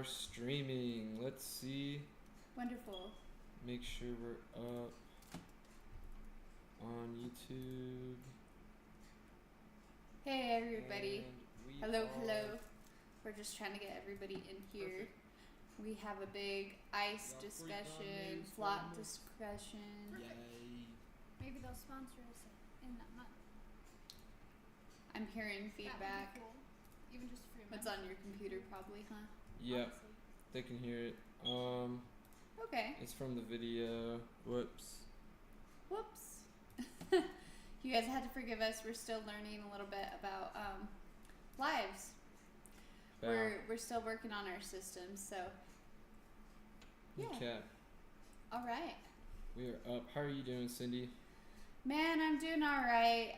are streaming. Let's see. Wonderful. Make sure we're up on YouTube. Hey everybody. And Hello, hello. We're just trying to get everybody in here. Perfect. We have a big ice Got free discussion, gummies, flock one. discussion. Yay. Maybe they'll sponsor us in that month. I'm hearing That would be feedback. cool. Even just for a What's month. on your computer probably, huh? Yep, Honestly. they can hear it. Okay. It's from the video. Whoops. Whoops. You guys had to forgive us. We're still learning a little bit about lives. Bow. We're still working on our systems, so yeah. Okay. All right. We are up. How are you doing, Cindy? Man, I'm doing all right.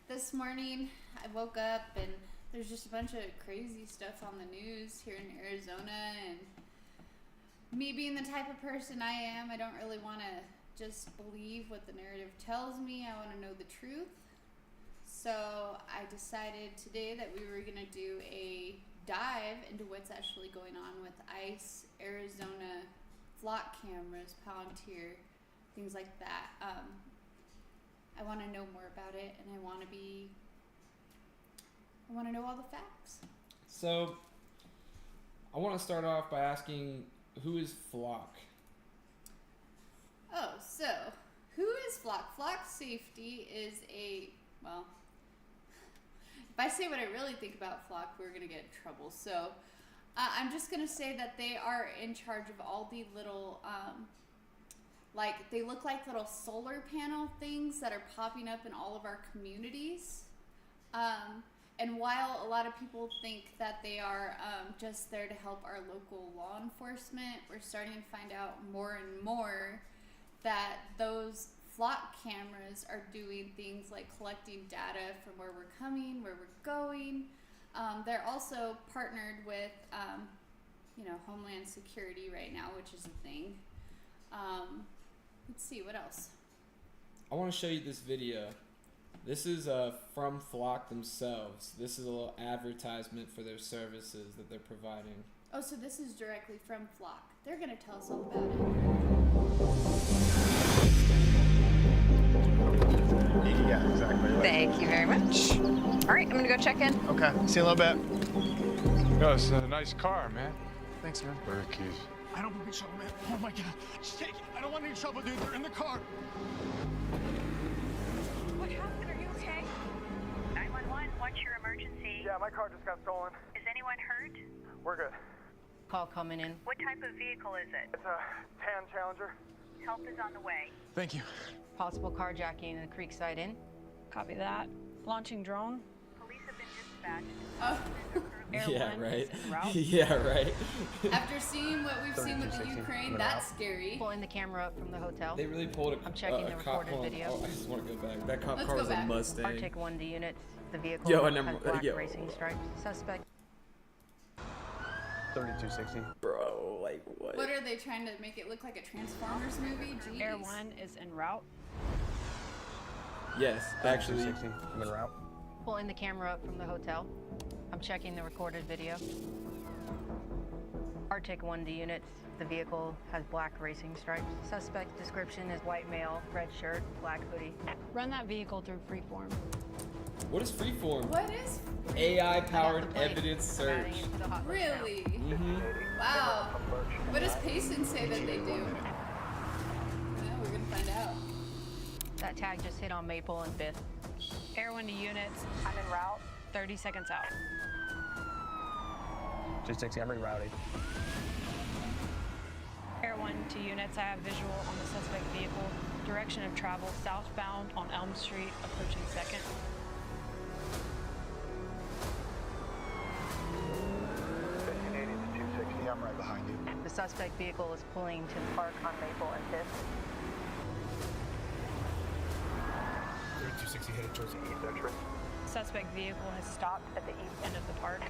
This morning I woke up and there's just a bunch of crazy stuff on the news here in Arizona, and me being the type of person I am, I don't really want to just believe what the narrative tells me. I want to know the truth. So I decided today that we were going to do a dive into what's actually going on with ICE, Arizona, flock cameras, Palantir, things like that. I want to know more about it, and I want to know all the facts. So, I want to start off by asking, who is Flock? Oh, so who is Flock? Flock Safety is well, if I say what I really think about Flock, we're going to get in trouble. So I'm just going to say that they are in charge of all the little, they look like little solar panel things that are popping up in all of our communities. And while a lot of people think that they are just there to help our local law enforcement, we're starting to find out more and more that those flock cameras are doing things like collecting data from where we're coming, where we're going. They're also partnered with, Homeland Security right now, which is a thing. Let's see, what else? I want to show you this video. This is from Flock themselves. This is a little advertisement for their services that they're providing. Oh, so this is directly from Flock. They're going to tell us all about it. Yeah, exactly. Thank you very much. All right, I'm gonna go check in. Okay, see you in a little bit. No, it's a nice car, man. Thanks, man. Where are the keys? I don't want any trouble, man. Oh my God. Just take it. I don't want any trouble, dude. They're in the car. What happened? Are you okay? 911, what's your emergency? Yeah, my car just got stolen. Is anyone hurt? We're good. Call coming in. What type of vehicle is it? It's a tan Challenger. Help is on the way. Thank you. Possible carjacking in the Creekside Inn. Copy that. Launching drone. Police have been dispatched. Oh. Air Yeah, one right. is en route. Yeah, right. After seeing what we've seen with the 3260, Ukraine, coming that's out. scary. Pulling the camera up from the hotel. They really pulled I'm checking the cop. recorded Hold on. video. Oh, I just want to go back. That cop Let's car go was a back. Mustang. Arctic 1D units. The vehicle Yo, and has black yo. racing stripes. Suspect. 3260. Bro, like what? What are they trying to make it look like a Transformers movie? Jeez. Air one is en route. Yes, actually. 3260. I'm en route. Pulling the camera up from the hotel. I'm checking the recorded video. Arctic 1D units. The vehicle has black racing stripes. Suspect description is white male, red shirt, black hoodie. Run that vehicle through freeform. What is freeform? What is AI-powered I got the plate. evidence I'm adding search. it to the hot list now. really? Mm-hmm. Wow. What does Payson say that they do? Yeah, we're gonna find out. That tag just hit on Maple and 5th. Air one to units. I'm en route. 30 seconds out. 260. I'm rerouting. Air one to units. I have visual on the suspect vehicle. Direction of travel southbound on Elm Street, approaching 2nd. 1580 to 260. I'm right behind you. The suspect vehicle is pulling to the park on Maple and 5th. 3260 headed towards the east entrance. Suspect vehicle has stopped at the east end of the park.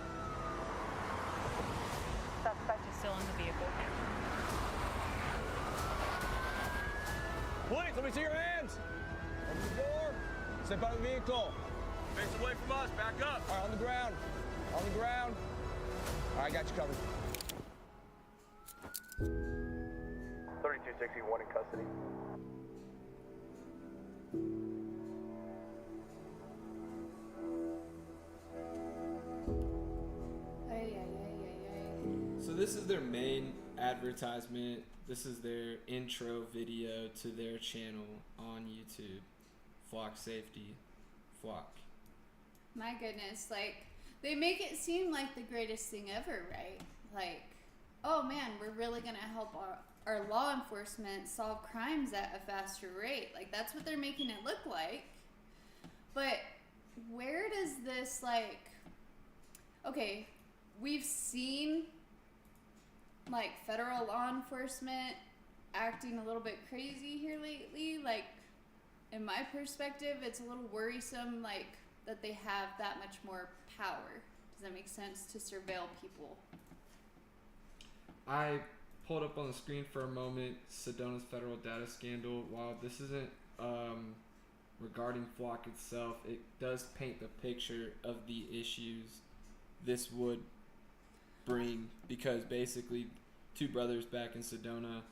Suspect is still in the vehicle. Police, let me see your hands. Open the door. Step out of the vehicle. Face away from us. Back up. All right, on the ground. On the ground. All right, got you covered. 3261 in custody. Ay, ay, ay, ay, ay. So this is their main advertisement. This is their intro video to their channel on YouTube. Flock Safety. Flock. My goodness, like, they make it seem like the greatest thing ever, right? Like, oh man, we're really gonna help our law enforcement solve crimes at a faster rate. Like, that's what they're making it look like. But where does this, like, okay, we've seen, like, federal law enforcement acting a little bit crazy here lately. Like, in my perspective, it's a little worrisome, like, that they have that much more power. Does that make sense? To surveil people. I pulled up on the screen for a moment Sedona's federal data scandal. While this isn't regarding Flock itself, it does paint the picture of the issues this would bring, because basically 2 brothers back in Sedona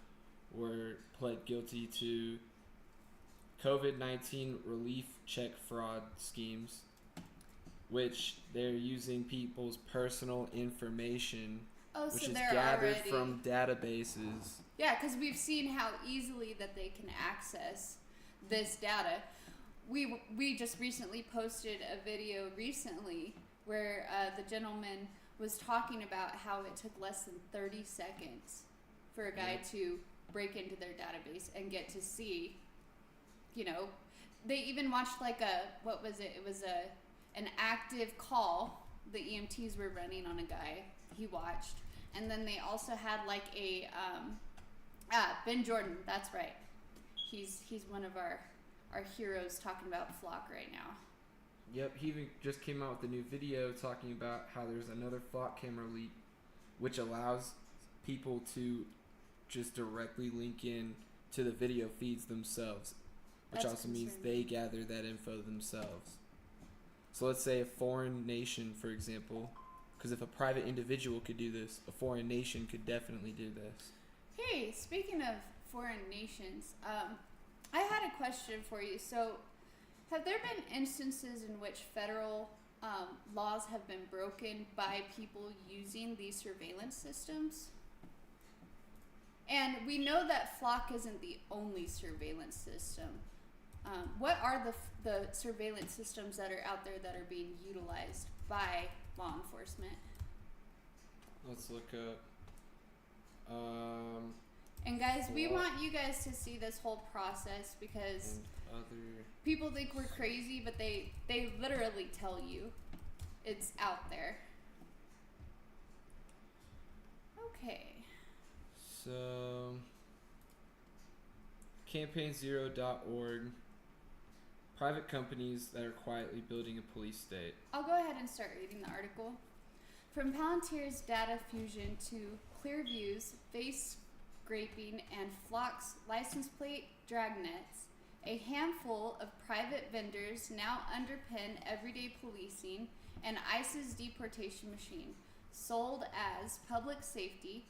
were pled guilty to COVID-19 relief check fraud schemes, which they're using people's personal information, Oh, which so is they're gathered already from databases. Yeah, because we've seen how easily that they can access this data. We just recently posted a video where the gentleman was talking about how it took less than 30 seconds for a guy to break into their database and get to see, you know, they even watched like what was it? It was an active call the EMTs were running on a guy he watched. And then they also had like a Ben Jordan, that's right. He's one of our heroes talking about Flock right now. Yep, he even just came out with a new video talking about how there's another Flock camera leak, which allows people to just directly link in to the video feeds themselves, which That's also means concerning. they gather that info themselves. So let's say a foreign nation, for example, because if a private individual could do this, a foreign nation could definitely do this. Hey, speaking of foreign nations, I had a question for you. So, have there been instances in which federal laws have been broken by people using these surveillance systems? And we know that Flock isn't the only surveillance system. What are the surveillance systems that are out there that are being utilized by law enforcement? Let's look up. And guys, we Flock. want you guys to see this whole process because And other. people think we're crazy, but they literally tell you it's out there. Okay. So, campaignzero.org. Private companies that are quietly building a police state. I'll go ahead and start reading the article. From Palantir's data fusion to Clearview's face scraping and Flock's license plate dragnets, a handful of private vendors now underpin everyday policing and ICE's deportation machine. Sold as public safety,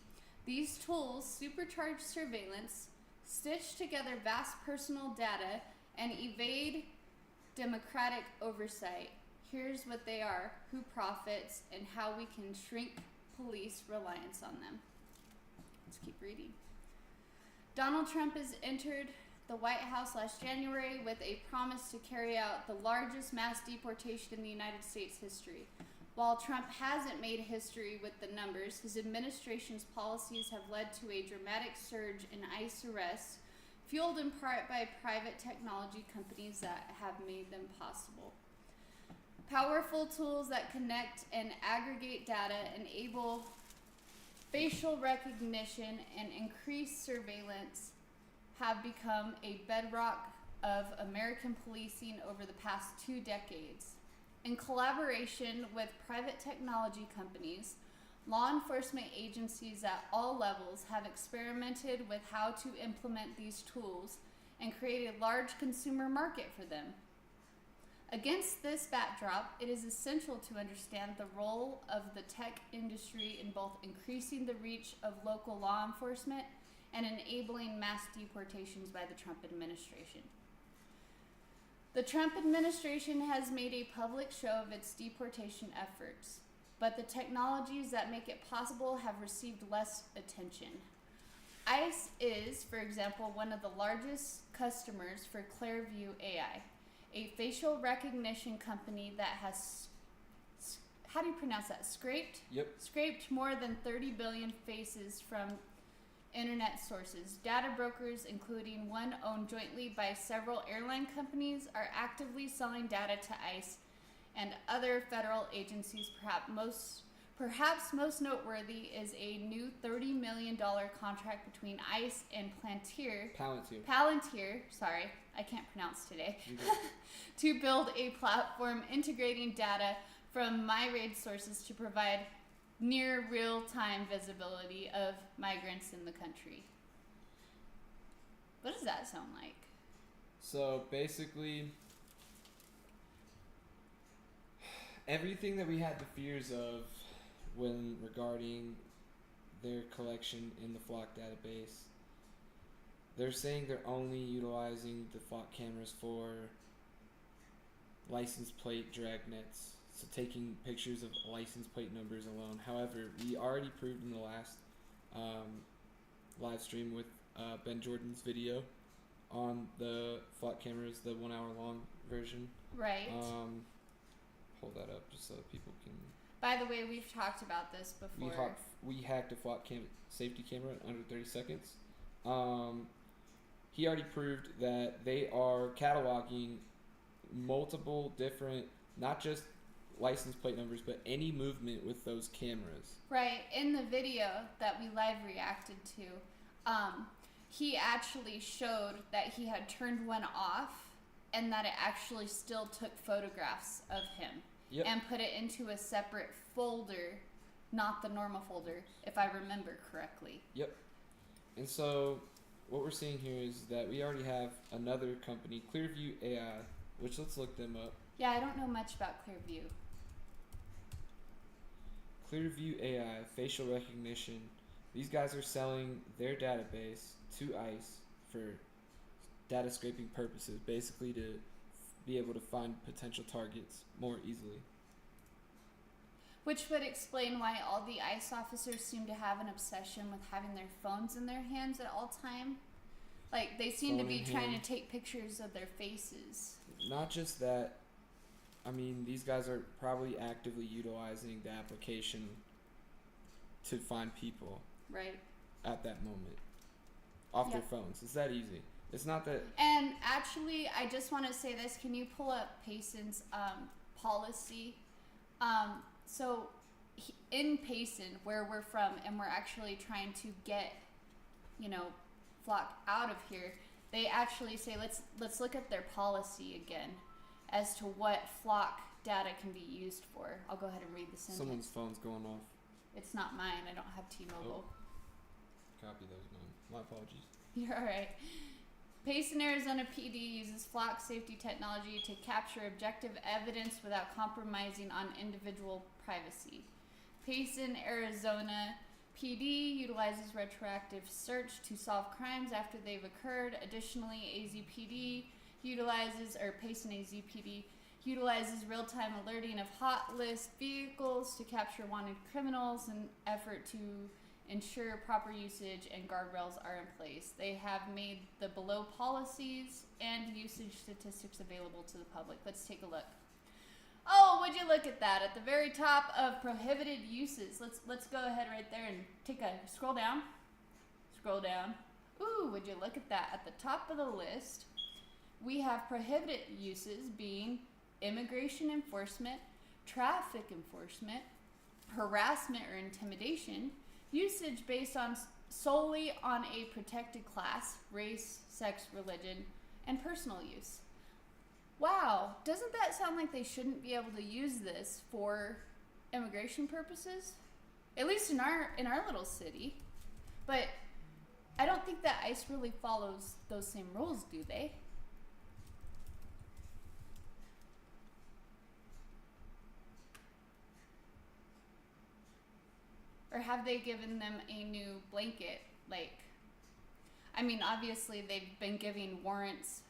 these tools supercharge surveillance, stitch together vast personal data, and evade democratic oversight. Here's what they are, who profits, and how we can shrink police reliance on them. Let's keep reading. Donald Trump has entered the White House last January with a promise to carry out the largest mass deportation in the United States history. While Trump hasn't made history with the numbers, his administration's policies have led to a dramatic surge in ICE arrests, fueled in part by private technology companies that have made them possible. Powerful tools that connect and aggregate data enable facial recognition and increased surveillance have become a bedrock of American policing over the past 2 decades. In collaboration with private technology companies, law enforcement agencies at all levels have experimented with how to implement these tools and create a large consumer market for them. Against this backdrop, it is essential to understand the role of the tech industry in both increasing the reach of local law enforcement and enabling mass deportations by the Trump administration. The Trump administration has made a public show of its deportation efforts, but the technologies that make it possible have received less attention. ICE is, for example, one of the largest customers for Clearview AI, a facial recognition company that has, how do you pronounce that? Scraped? Yep. Scraped more than 30 billion faces from internet sources. Data brokers, including one owned jointly by several airline companies, are actively selling data to ICE and other federal agencies. Perhaps most noteworthy is a new $30 million contract between ICE and Palantir, sorry, I can't pronounce today, to build a platform integrating data from migrant sources to provide near real-time visibility of migrants in the country. What does that sound like? So basically, everything that we had the fears of when regarding their collection in the Flock database, they're saying they're only utilizing the Flock cameras for license plate dragnets, so taking pictures of license plate numbers alone. However, we already proved in the last live stream with Ben Jordan's video on the Flock cameras, the 1 hour long version. Right. Hold that up just so that people can. By the way, we've talked about this before. We hacked a Flock safety camera in under 30 seconds. He already proved that they are cataloging multiple different, not just license plate numbers, but any movement with those cameras. Right. In the video that we live reacted to, he actually showed that he had turned one off and that it actually still took photographs of him. Yep. And put it into a separate folder, not the normal folder, if I remember correctly. Yep. And so what we're seeing here is that we already have another company, Clearview AI, which let's look them up. Yeah, I don't know much about Clearview. Clearview AI, facial recognition. These guys are selling their database to ICE for data scraping purposes, basically to be able to find potential targets more easily. Which would explain why all the ICE officers seem to have an obsession with having their phones in their hands at all time. Like, they seem to be trying to take pictures of their faces. Not just that, I mean, these guys are probably actively utilizing the application to find people. Right. At that moment. Off their phones. It's that easy. It's not that. And actually, I just want to say this. Can you pull up Payson's policy? So in Payson, where we're from, and we're actually trying to get, Flock out of here, they actually say, let's look at their policy again as to what Flock data can be used for. I'll go ahead and read the sentence. Someone's phone's going off. It's not mine. I don't have T-Mobile. Copy those, mine. My apologies. You're all right. Payson, Arizona PD uses Flock safety technology to capture objective evidence without compromising on individual privacy. Payson, Arizona PD utilizes retroactive search to solve crimes after they've occurred. Additionally, Payson AZPD utilizes real-time alerting of hot list vehicles to capture wanted criminals in effort to ensure proper usage and guardrails are in place. They have made the below policies and usage statistics available to the public. Let's take a look. Oh, would you look at that? At the very top of prohibited uses. Let's go ahead right there and scroll down. Scroll down. Ooh, would you look at that? At the top of the list, we have prohibited uses being immigration enforcement, traffic enforcement, harassment or intimidation, usage based on solely on a protected class, race, sex, religion, and personal use. Wow, doesn't that sound like they shouldn't be able to use this for immigration purposes? At least in our little city. But I don't think that ICE really follows those same rules, do they? Or have they given them a new blanket? Like, I mean, obviously they've been giving warrants.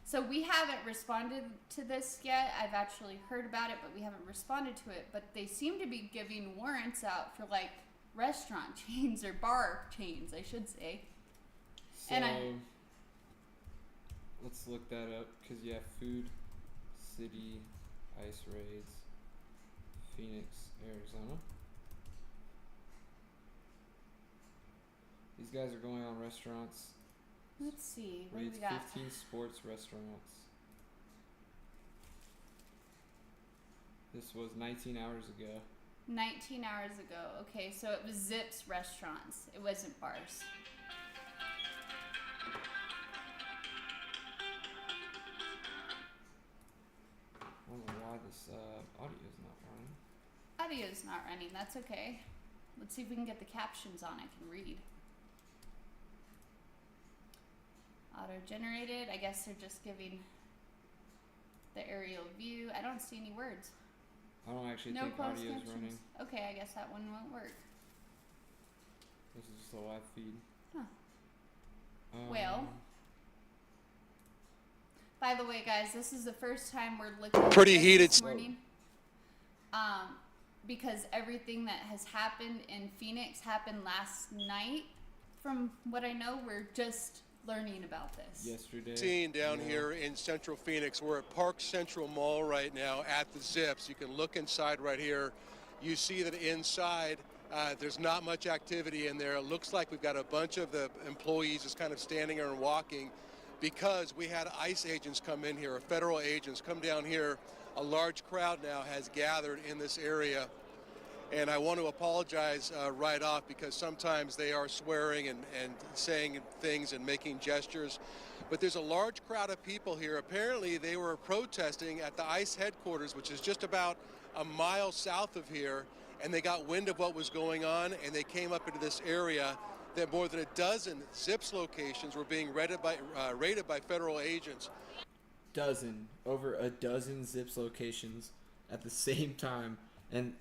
So we haven't responded to this yet. I've actually heard about it, but we haven't responded to it. But they seem to be giving warrants out for like restaurant chains or bar chains, I should say. So, let's look that up, because you have Food City ICE raids, Phoenix, Arizona. These guys are going on restaurants. Let's see. What do Raids we got? 15 sports restaurants. This was 19 hours ago. 19 hours ago. Okay, so it was Zips restaurants. It wasn't bars. I don't know why this audio is not running. Audio's not running. That's okay. Let's see if we can get the captions on. I can read. Auto-generated. I guess they're just giving the aerial view. I don't see any words. I don't actually No think closed audio is captions. running. Okay, I guess that one won't work. This is just a live feed. Huh. Well, by the way, guys, this is the first time we're looking at Pretty this heated. this morning. Because everything that has happened in Phoenix happened last night. From what I know, we're just learning about this. Yesterday. Scene down yeah. here in Central Phoenix. We're at Park Central Mall right now at the Zips. You can look inside right here. You see that inside there's not much activity in there. It looks like we've got a bunch of the employees just kind of standing there and walking because we had ICE agents come in here, or federal agents come down here. A large crowd now has gathered in this area. And I want to apologize right off because sometimes they are swearing and saying things and making gestures. But there's a large crowd of people here. Apparently they were protesting at the ICE headquarters, which is just about a mile south of here. And they got wind of what was going on and they came up into this area that more than a dozen Zips locations were being raided by federal agents. Over a dozen Zips locations at the same time. And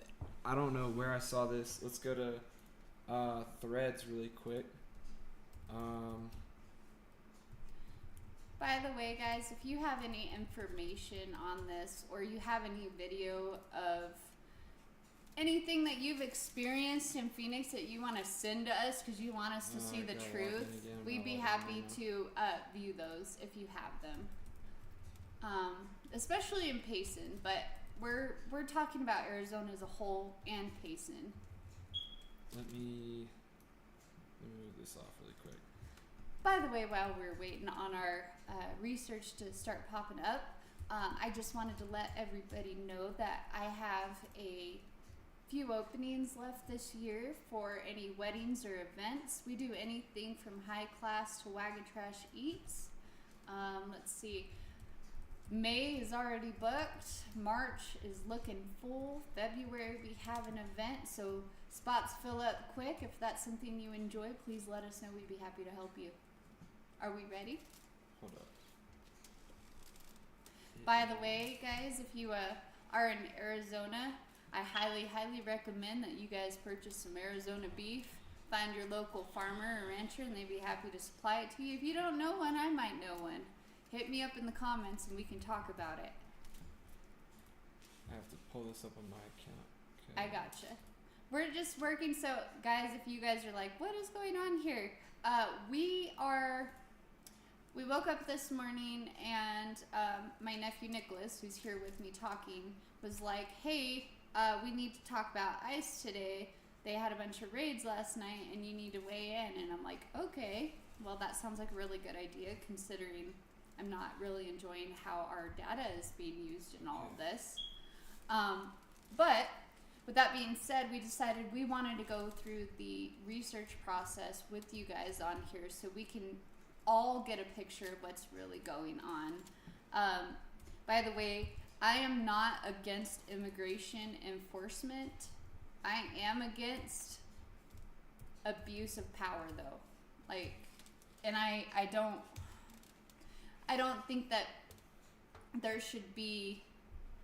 I don't know where I saw this. Let's go to Threads really quick. By the way, guys, if you have any information on this or you have any video of anything that you've experienced in Phoenix that you want to send to us because you want us to see the truth, we'd be happy to view those if you have them. Especially in Payson, but we're talking about Arizona as a whole and Payson. Let me move this off really quick. By the way, while we're waiting on our research to start popping up, I just wanted to let everybody know that I have a few openings left this year for any weddings or events. We do anything from high class to Wagon Trash Eats. Let's see. May is already booked. March is looking full. February we have an event, so spots fill up quick. If that's something you enjoy, please let us know. We'd be happy to help you. Are we ready? Hold up. By the way, guys, if you are in Arizona, I highly recommend that you guys purchase some Arizona beef. Find your local farmer or rancher and they'd be happy to supply it to you. If you don't know one, I might know one. Hit me up in the comments and we can talk about it. I have to pull this up on my account. Okay. I gotcha. We're just working, so guys, if you guys are like, what is going on here? We woke up this morning and my nephew Nicholas, who's here with me talking, was like, hey, we need to talk about ICE today. They had a bunch of raids last night and you need to weigh in. And I'm like, okay, well, that sounds like a really good idea considering I'm not really enjoying how our data is being used in all of this. But with that being said, we decided we wanted to go through the research process with you guys on here so we can all get a picture of what's really going on. By the way, I am not against immigration enforcement. I am against abuse of power though. And I don't think that there should be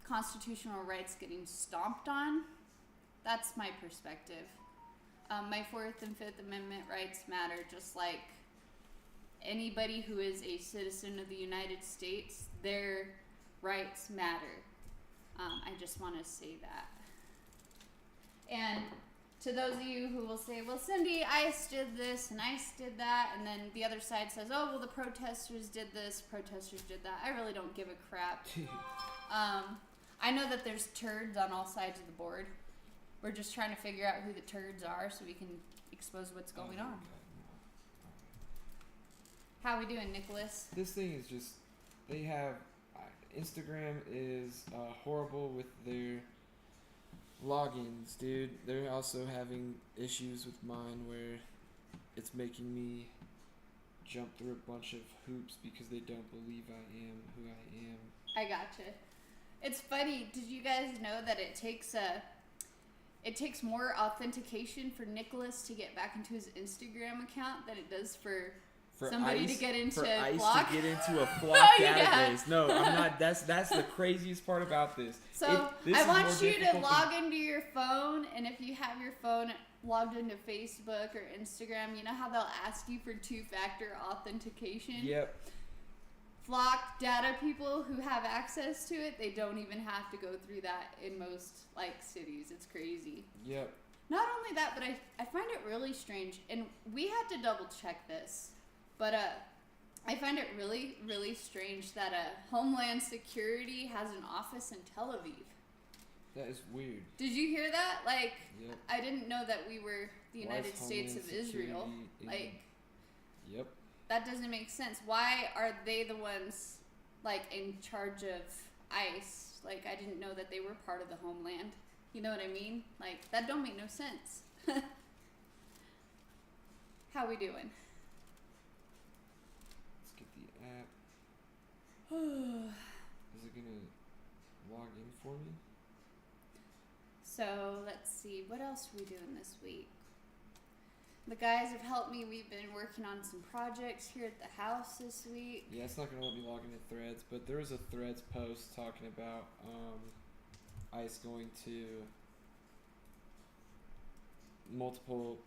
constitutional rights getting stomped on That's my perspective. My Fourth and Fifth Amendment rights matter, just like anybody who is a citizen of the United States. Their rights matter. I just want to say that. And to those of you who will say, well, Cindy, ICE did this and ICE did that, and then the other side says, oh, well, the protesters did this, protesters did that. I really don't give a crap. I know that there's turds on all sides of the board. We're just trying to figure out who the turds are so we can expose what's going on. How we doing, Nicholas? This thing is just, they have, Instagram is horrible with their logins, dude. They're also having issues with mine where it's making me jump through a bunch of hoops because they don't believe I am who I am. I gotcha. It's funny. Did you guys know that it takes more authentication for Nicholas to get back into his Instagram account than it does for somebody ICE, to get into for ICE Flock? to get into a Flock Yeah. database. No, I'm not. That's the craziest part about this. So This I is want more you to difficult log into your phone, and if you have your phone logged into Facebook or Instagram, you know how they'll ask you for two-factor authentication? Yep. Flock data people who have access to it, they don't even have to go through that in most cities. It's crazy. Yep. Not only that, but I find it really strange, and we had to double check this, but I find it really, really strange that Homeland Security has an office in Tel Aviv. That is weird. Did you hear that? Yep. I didn't know that we were the Why is United States of Homeland Israel. Security Yep. That doesn't make sense. Why are they the ones in charge of ICE? I didn't know that they were part of the homeland. You know what I mean? That don't make no sense. How we doing? Let's get the app. Is it gonna log in for me? So let's see. What else are we doing this week? The guys have helped me. We've been working on some projects here at the house this week. Yeah, it's not gonna let me log into Threads, but there was a Threads post talking about ICE going to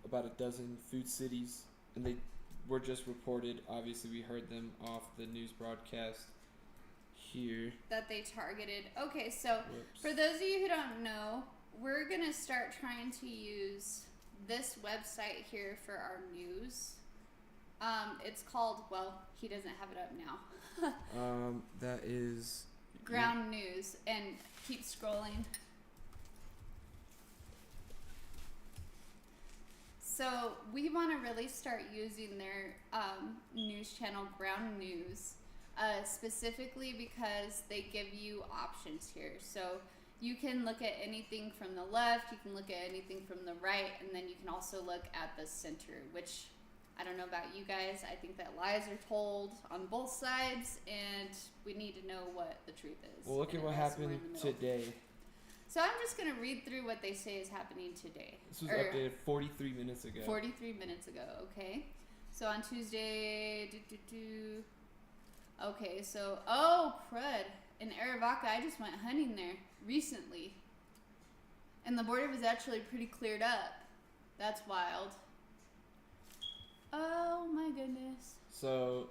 about a dozen food cities, and they were just reported. Obviously, we heard them off the news broadcast here. That they targeted. Okay, so Whoops. for those of you who don't know, we're gonna start trying to use this website here for our news. It's called, well, he doesn't have it up now. That is Ground News, and keep scrolling. So we want to really start using their news channel, Ground News, specifically because they give you options here. So you can look at anything from the left, you can look at anything from the right, and then you can also look at the center, which I don't know about you guys. I think that lies are told on both sides, and we need to know what the truth is. Well, look at what Unless we're happened in the middle. today. So I'm just going to read through what they say is happening today. This was updated 43 minutes ago. 43 minutes ago, okay. So on Tuesday, okay, so, oh, crud. In Arivaca, I just went hunting there recently. And the border was actually pretty cleared up. That's wild. Oh, my goodness. So,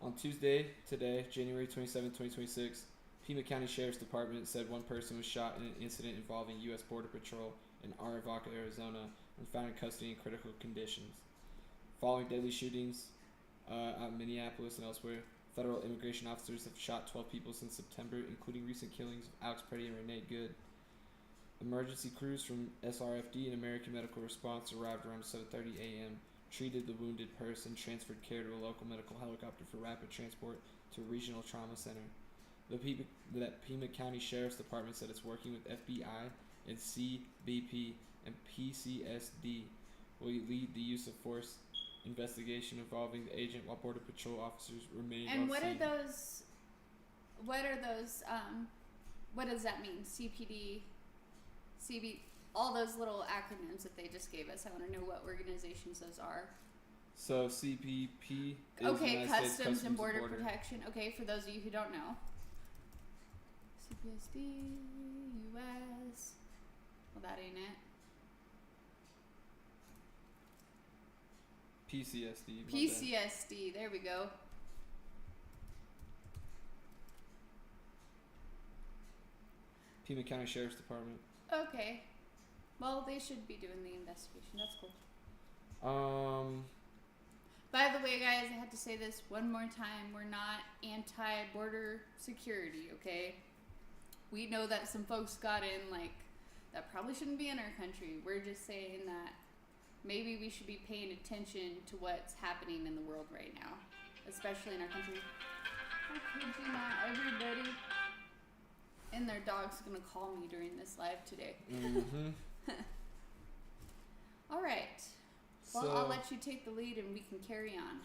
on Tuesday, today, January 27, 2026, Pima County Sheriff's Department said one person was shot in an incident involving U.S. Border Patrol in Arivaca, Arizona, and found in custody in critical conditions. Following deadly shootings out in Minneapolis and elsewhere, federal immigration officers have shot 12 people since September, including recent killings of Alex Preddy and Renee Good. Emergency crews from SRFD and American Medical Response arrived around 7:30 a.m., treated the wounded person, transferred care to a local medical helicopter for rapid transport to a regional trauma center. The Pima County Sheriff's Department said it's working with FBI and CBP and PCSD will lead the use of force investigation involving the agent while Border Patrol officers remain And on what scene. are those, what does that mean? CPD, CB, all those little acronyms that they just gave us. I want to know what organizations those are. So CPP is Okay, United States Customs and Border Protection. Okay, for those of you who don't know. CPSD, U.S. Well, that ain't it. PCSD. my bad. PCSD. There we go. Pima County Sheriff's Department. Okay. Well, they should be doing the investigation. That's cool. By the way, guys, I had to say this one more time. We're not anti-border security, okay? We know that some folks got in, like, that probably shouldn't be in our country. We're just saying that maybe we should be paying attention to what's happening in the world right now, especially in our country. I kid you not, everybody and their dog's gonna call me during this live today. Mm-hmm. All right. Well, So, I'll let you take the lead and we can carry on.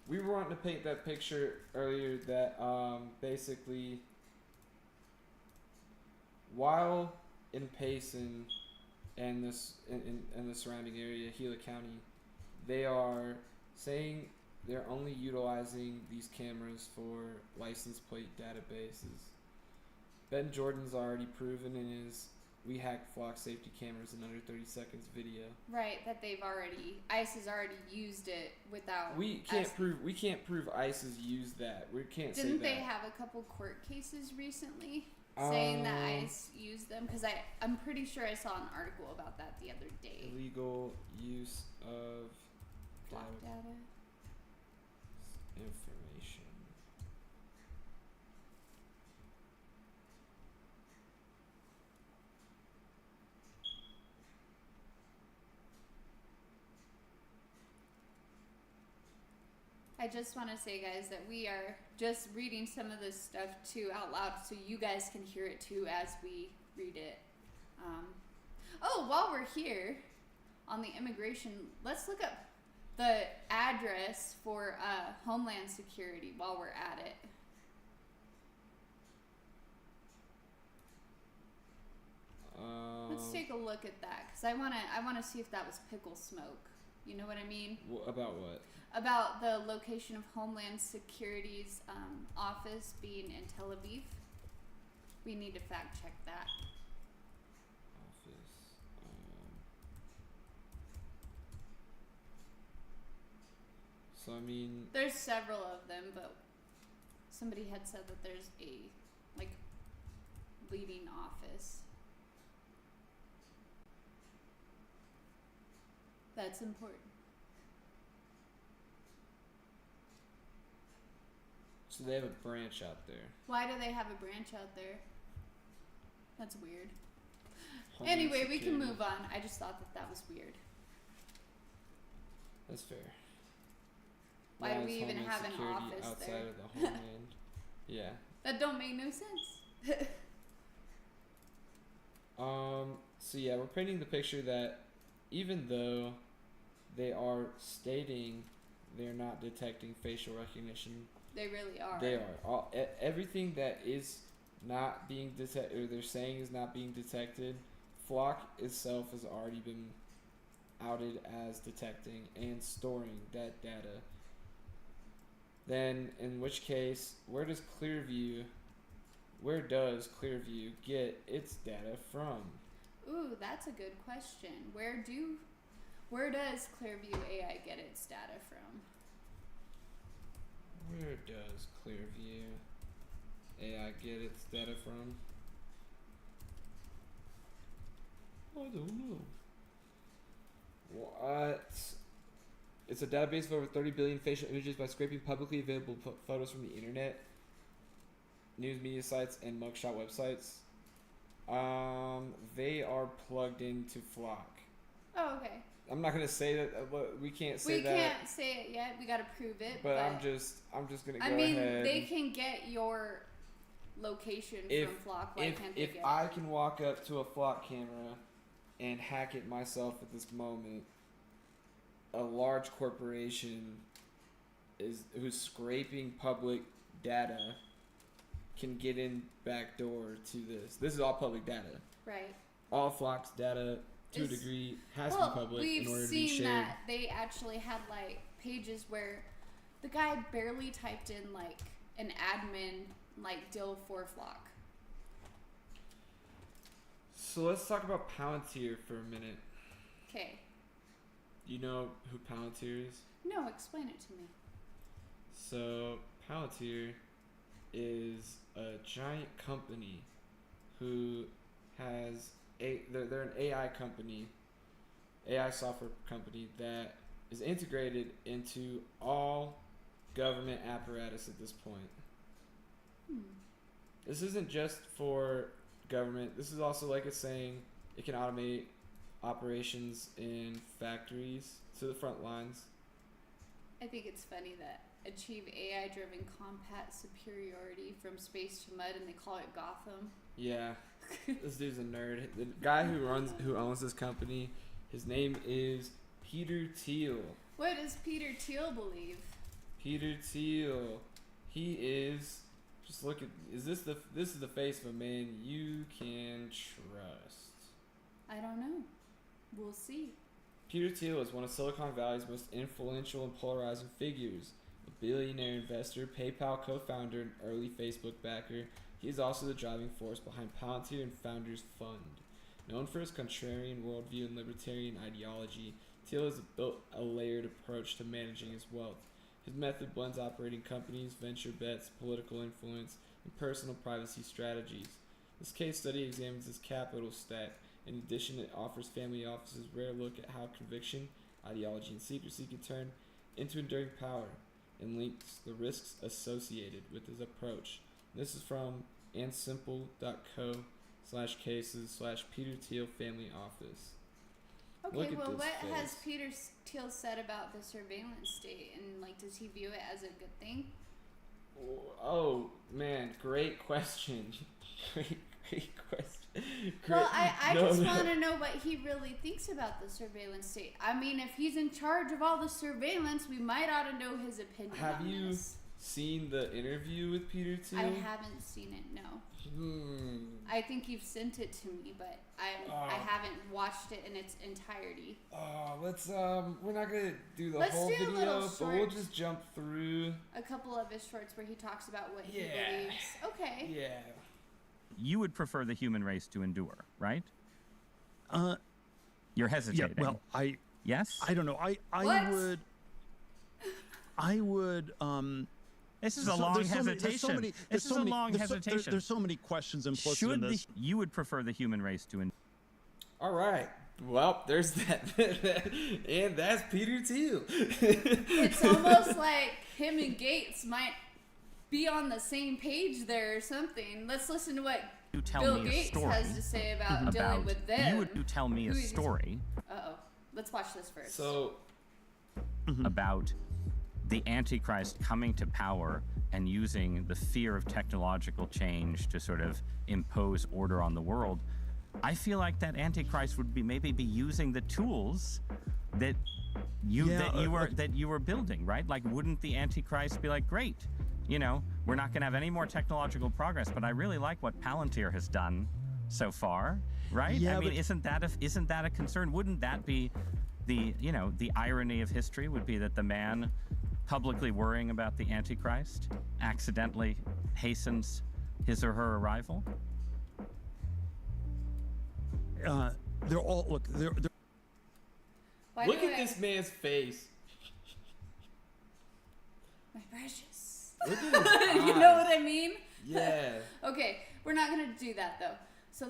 we were wanting to paint that picture earlier that basically while in Payson and this in the surrounding area, Gila County, they are saying they're only utilizing these cameras for license plate databases. Ben Jordan's already proven in his "We Hacked Flock Safety Cameras in Under 30 Seconds" video. Right, that ICE has already used it without. We can't prove ICE has used that. We can't say that. Didn't they have a couple court cases recently saying that ICE used them? Because I'm pretty sure I saw an article about that the other day. Illegal use of Flock data. information. I just want to say, guys, that we are just reading some of this stuff too out loud so you guys can hear it too as we read it. While we're here on the immigration, let's look up the address for Homeland Security while we're at it. Let's take a look at that because I wanna see if that was pickle smoke. You know what I mean? About what? About the location of Homeland Security's office being in Tel Aviv. We need to fact check that. Office. So I mean, There's several of them, but somebody had said that there's a leading office. That's important. so they have a branch out there. Why do they have a branch out there? That's weird. Homeland Anyway, we can Security. move on. I just thought that was weird. That's fair. Why do is we even Homeland have an Security office outside there? of the homeland? Yeah. That don't make no sense. So yeah, we're painting the picture that even though they are stating they're not detecting facial recognition, They really are. they are. Everything that is not being detected, or they're saying is not being detected, Flock itself has already been outed as detecting and storing that data. Then, in which case, where does Clearview get its data from? Ooh, that's a good question. Where does Clearview AI get its data from? Where does Clearview AI get its data from? I don't know. What? It's a database of over 30 billion facial images by scraping publicly available photos from the internet, news media sites, and mugshot websites. They are plugged into Flock. Oh, okay. I'm not gonna say that. We can't say We that. can't say it yet. We gotta prove it. But I'm just gonna go I mean, ahead. they can get your location from Flock. Why can't they if get I it? can walk up to a Flock camera and hack it myself at this moment, a large corporation who's scraping public data can get in backdoor to this. This is all public data. Right. All Flock's data, to a Is- degree, has to be public we've in order to be seen shared. that they actually had pages where the guy barely typed in an admin deal for Flock. So let's talk about Palantir for a minute. Okay. You know who Palantir is? No, explain it to me. So Palantir is a giant company who has they're an AI company, AI software company that is integrated into all government apparatus at this point. This isn't just for government. This is also, like it's saying, it can automate operations in factories to the front lines. I think it's funny that achieve AI-driven combat superiority from space to mud, and they call it Gotham. Yeah, this dude's a nerd. The guy who owns this company, his name is Peter Thiel. What does Peter Thiel believe? Peter Thiel, he is. Just look at. This is the face of a man you can trust. I don't know. We'll see. Peter Thiel is one of Silicon Valley's most influential and polarizing figures. A billionaire investor, PayPal co-founder, and early Facebook backer, he is also the driving force behind Palantir and Founders Fund. Known for his contrarian worldview and libertarian ideology, Thiel has built a layered approach to managing his wealth. His method blends operating companies, venture bets, political influence, and personal privacy strategies. This case study examines his capital stack. In addition, it offers family offices a rare look at how conviction, ideology, and secrecy can turn into enduring power, and links the risks associated with his approach. This is from ansimple.co/cases/Peter Thiel Family Office. Okay, well, what has Peter Thiel said about the surveillance state, and like, does he view it as a good thing? Oh man, great question. Great question. Well, I just want to know what he really thinks about the surveillance state. I mean, if he's in charge of all the surveillance, we might ought to know his opinion on this. Have you seen the interview with Peter Thiel? I haven't seen it, no. I think you've sent it to me, but I haven't watched it in its entirety. We're not gonna do the whole video, but we'll just jump through a couple of his shorts where he talks about what he believes. Okay. Yeah. You would prefer the human race to endure, right? You're hesitating. Yeah, well, yes? I don't know. I would This is a long hesitation. This is a long hesitation. There's so many questions implicit in this. You would prefer the human race to endure. All right. Well, there's that. And that's Peter Thiel. It's almost like him and Gates might be on the same page there or something. Let's listen to what Bill Gates has to say about dealing with them. You tell me a story. Uh-oh. Let's watch this first. So, about the Antichrist coming to power and using the fear of technological change to sort of impose order on the world. I feel like that Antichrist would maybe be using the tools that you were building, right? Like, wouldn't the Antichrist be like, great, you know, we're not going to have any more technological progress, but I really like what Palantir has done so far, right? Yeah, I mean, isn't that a concern? Wouldn't that be the irony of history would be that the man publicly worrying about the Antichrist accidentally hastens his or her arrival? They're all look at this man's face. My precious. Look at his eyes. You know what I mean? Yeah. Okay, we're not gonna do that though. So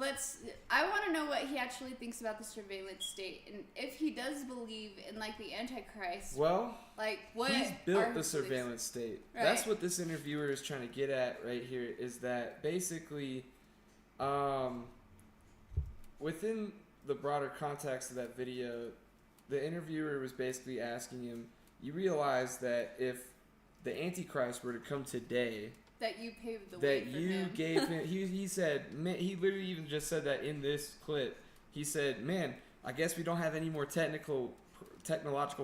I want to know what he actually thinks about the surveillance state, and if he does believe in like the Antichrist. Well, like what he's built the surveillance state. Right. That's what this interviewer is trying to get at right here, is that basically, within the broader context of that video, the interviewer was basically asking him, you realize that if the Antichrist were to come today, that you paved the way for him. Gave him. He said, man, he literally even just said that in this clip. He said, man, I guess we don't have any more technological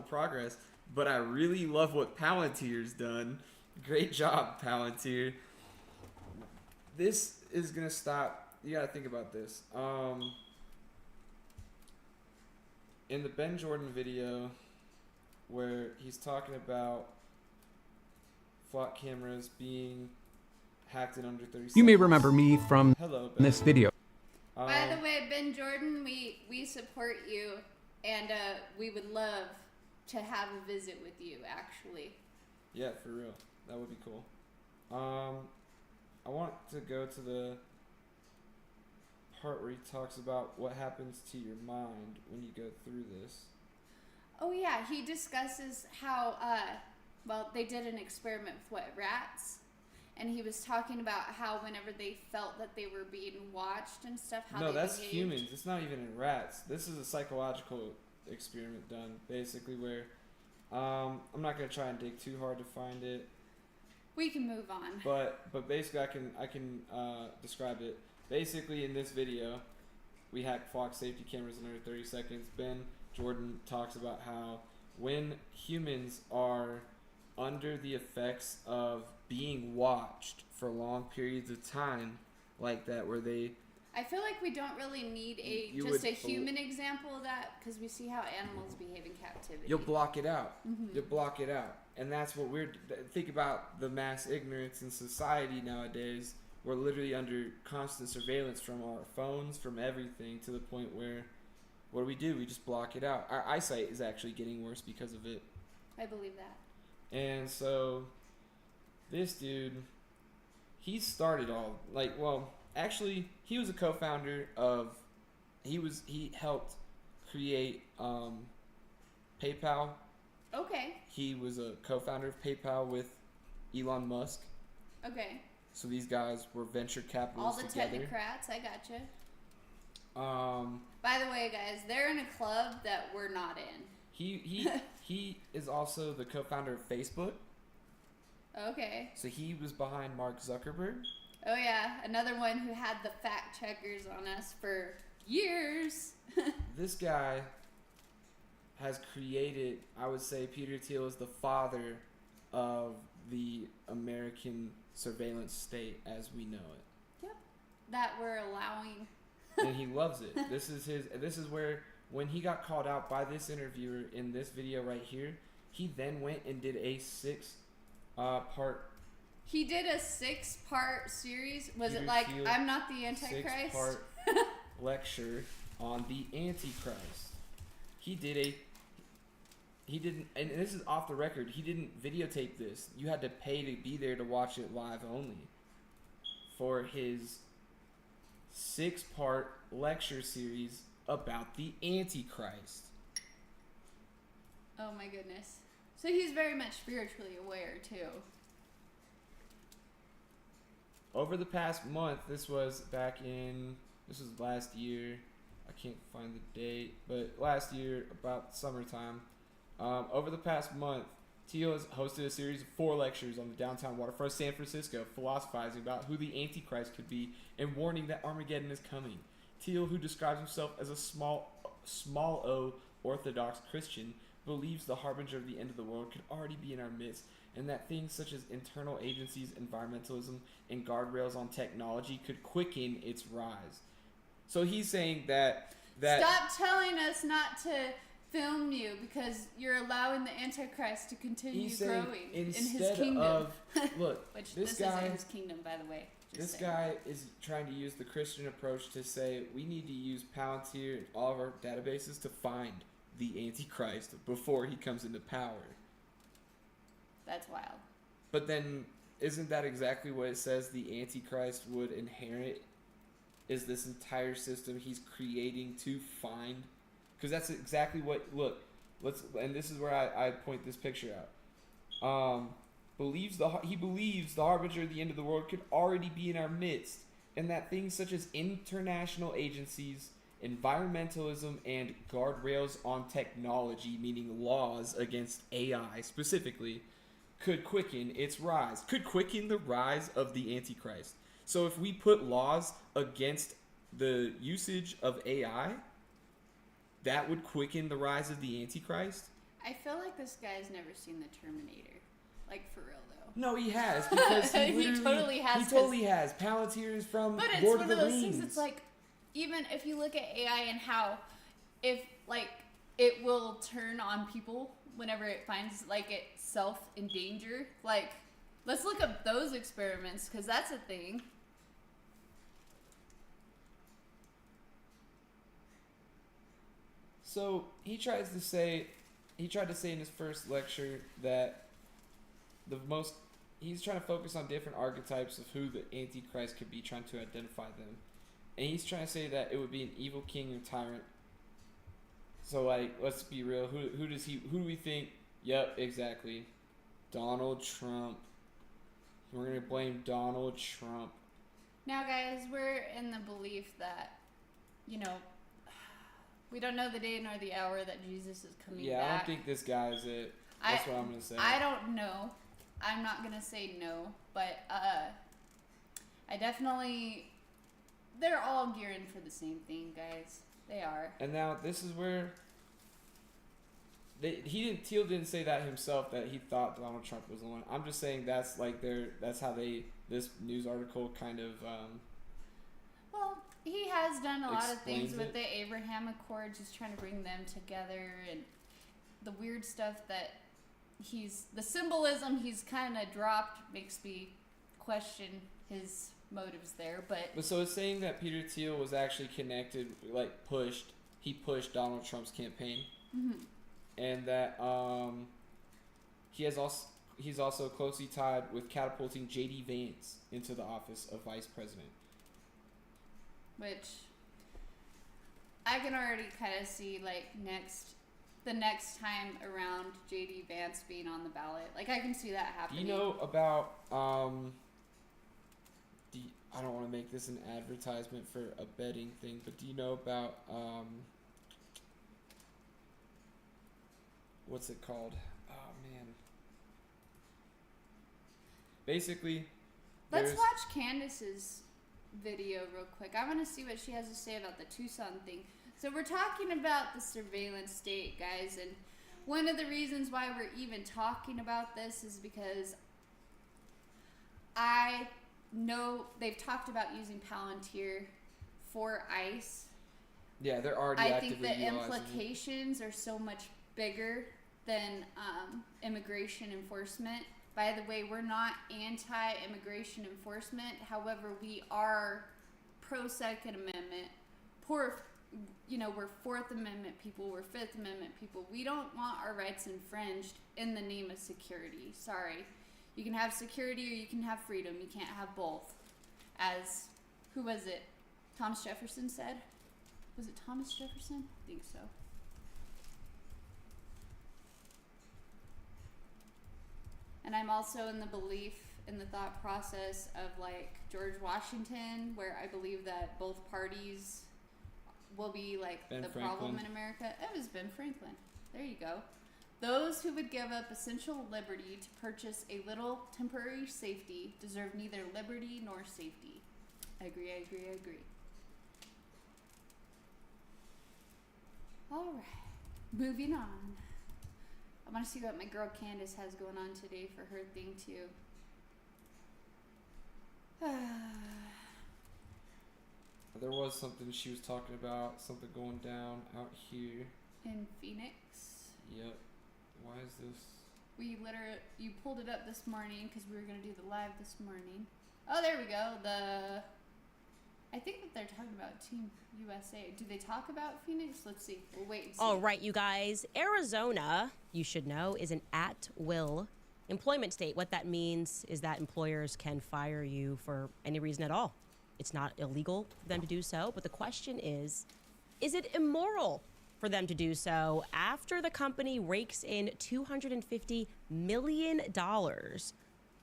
progress, but I really love what Palantir's done. Great job, Palantir. This is gonna stop. You gotta think about this. In the Ben Jordan video, where he's talking about flock cameras being hacked in under 30 seconds. You may remember me from this video. By the way, Ben Jordan, we support you, and we would love to have a visit with you, actually. Yeah, for real. That would be cool. I want to go to the part where he talks about what happens to your mind when you go through this. Oh, yeah, he discusses how, well, they did an experiment with, rats? And he was talking about how whenever they felt that they were being watched and stuff, how No, they that's behaved. humans. It's not even in rats. This is a psychological experiment done, basically, where I'm not gonna try and dig too hard to find it. We can move on. But basically, I can describe it. Basically, in this video, we hack flock safety cameras in under 30 seconds. Ben Jordan talks about how when humans are under the effects of being watched for long periods of time, like that, where they... I feel like we don't really need a human example of that, because we see how animals behave in captivity. You'll block it out. Mm-hmm. You'll block it out. And that's what think about the mass ignorance in society nowadays. We're literally under constant surveillance from our phones, from everything, to the point where, what do? We just block it out. Our eyesight is actually getting worse because of it. I believe that. And so, this dude, he started all, actually, he was a co-founder of, he helped create PayPal. Okay. He was a co-founder of PayPal with Elon Musk. Okay. So these guys were venture capitalists All the together. technocrats, I gotcha. By the way, guys, they're in a club that we're not in. He is also the co-founder of Facebook. Okay. So he was behind Mark Zuckerberg. Oh yeah, another one who had the fact checkers on us for years. This guy has created, I would say Peter Thiel is the father of the American surveillance state as we know it. Yep. That we're allowing. And he loves it. This is where, when he got called out by this interviewer in this video right here, he then went and did a 6-part. He did a 6-part series. Was Peter it like Thiel, I'm Not the Antichrist? 6-part lecture on the Antichrist. He didn't, and this is off the record, he didn't videotape this. You had to pay to be there to watch it live only. For his 6-part lecture series about the Antichrist. Oh my goodness. So he's very much spiritually aware too. Over the past month, this was last year, I can't find the date, but last year, about summertime, over the past month, Thiel has hosted a series of 4 lectures on the downtown waterfront of San Francisco, philosophizing about who the Antichrist could be and warning that Armageddon is coming. Thiel, who describes himself as a small O Orthodox Christian, believes the harbinger of the end of the world could already be in our midst, and that things such as internal agencies, environmentalism, and guardrails on technology could quicken its rise. So he's saying that Stop telling us not to film you because you're allowing the Antichrist to continue growing in his kingdom. Look, Which this this guy, isn't his kingdom, by the way. This guy is trying to use the Christian approach to say we need to use Palantir and all of our databases to find the Antichrist before he comes into power. That's wild. But then, isn't that exactly what it says the Antichrist would inherit? Is this entire system he's creating to find? Because that's exactly what. Look, and this is where I point this picture out. He believes the harbinger of the end of the world could already be in our midst, and that things such as international agencies, environmentalism, and guardrails on technology, meaning laws against AI specifically, could quicken its rise. Could quicken the rise of the Antichrist. So if we put laws against the usage of AI, that would quicken the rise of the Antichrist? I feel like this guy's never seen the Terminator. Like, for real, though. No, he has, because he totally has. He totally has. Palantir is from But it's Lord one of of the those Rings. things, it's like, even if you look at AI and how, if, like, it will turn on people whenever it finds, like, itself in danger. Like, let's look up those experiments, because that's a thing. So he tried to say in his first lecture that he's trying to focus on different archetypes of who the Antichrist could be, trying to identify them. And he's trying to say that it would be an evil king or tyrant. So, like, let's be real. Who do we think? Yep, exactly. Donald Trump. We're going to blame Donald Trump. Now, guys, we're in the belief that, you know, we don't know the day nor the hour that Jesus is coming back. Yeah, I don't think this guy is it. That's what I'm going to say. I don't know. I'm not going to say no, but I definitely... They're all gearing for the same thing, guys. They are. And now this is where Teal didn't say that himself, that he thought Donald Trump was the one. I'm just saying that's how this news article kind of well, he has done a lot of things explains with it. the Abraham Accords, just trying to bring them together, and the weird stuff that the symbolism he's kind of dropped makes me question his motives there. But so it's saying that Peter Thiel was actually connected, he pushed Donald Trump's campaign, and that he's also closely tied with catapulting J.D. Vance into the office of vice president. Which I can already kind of see, like, the next time around J.D. Vance being on the ballot. Like, I can see that happening. Do you know about I don't want to make this an advertisement for a betting thing, but do you know about what's it called? Oh man. Basically, let's watch Candace's video real quick. I want to see what she has to say about the Tucson thing. So we're talking about the surveillance state, guys, and one of the reasons why we're even talking about this is because I know they've talked about using Palantir for ICE. Yeah, they're already I actively think the utilizing implications are so much bigger than immigration enforcement. By the way, we're not anti-immigration enforcement. However, we are pro-Second Amendment. We're Fourth Amendment people. We're Fifth Amendment people. We don't want our rights infringed in the name of security. Sorry. You can have security or you can have freedom. You can't have both. As, who was it? Thomas Jefferson said? Was it Thomas Jefferson? I think so. And I'm also in the belief, in the thought process of, like, George Washington, where I believe that both parties will be, like, Ben the Franklin. problem in America. It was Ben Franklin. There you go. Those who would give up essential liberty to purchase a little temporary safety deserve neither liberty nor safety. I agree. Alright, moving on. I want to see what my girl Candace has going on today for her thing too. There was something she was talking about, something going down out here. In Phoenix. Yep. Why is this? You pulled it up this morning because we were going to do the live this morning. Oh, there we go. I think that they're talking about Team USA. Do they talk about Phoenix? Let's see. We'll wait and see. All right, you guys. Arizona, you should know, is an at-will employment state. What that means is that employers can fire you for any reason at all. It's not illegal for them to do so, but the question is it immoral for them to do so after the company rakes in $250 million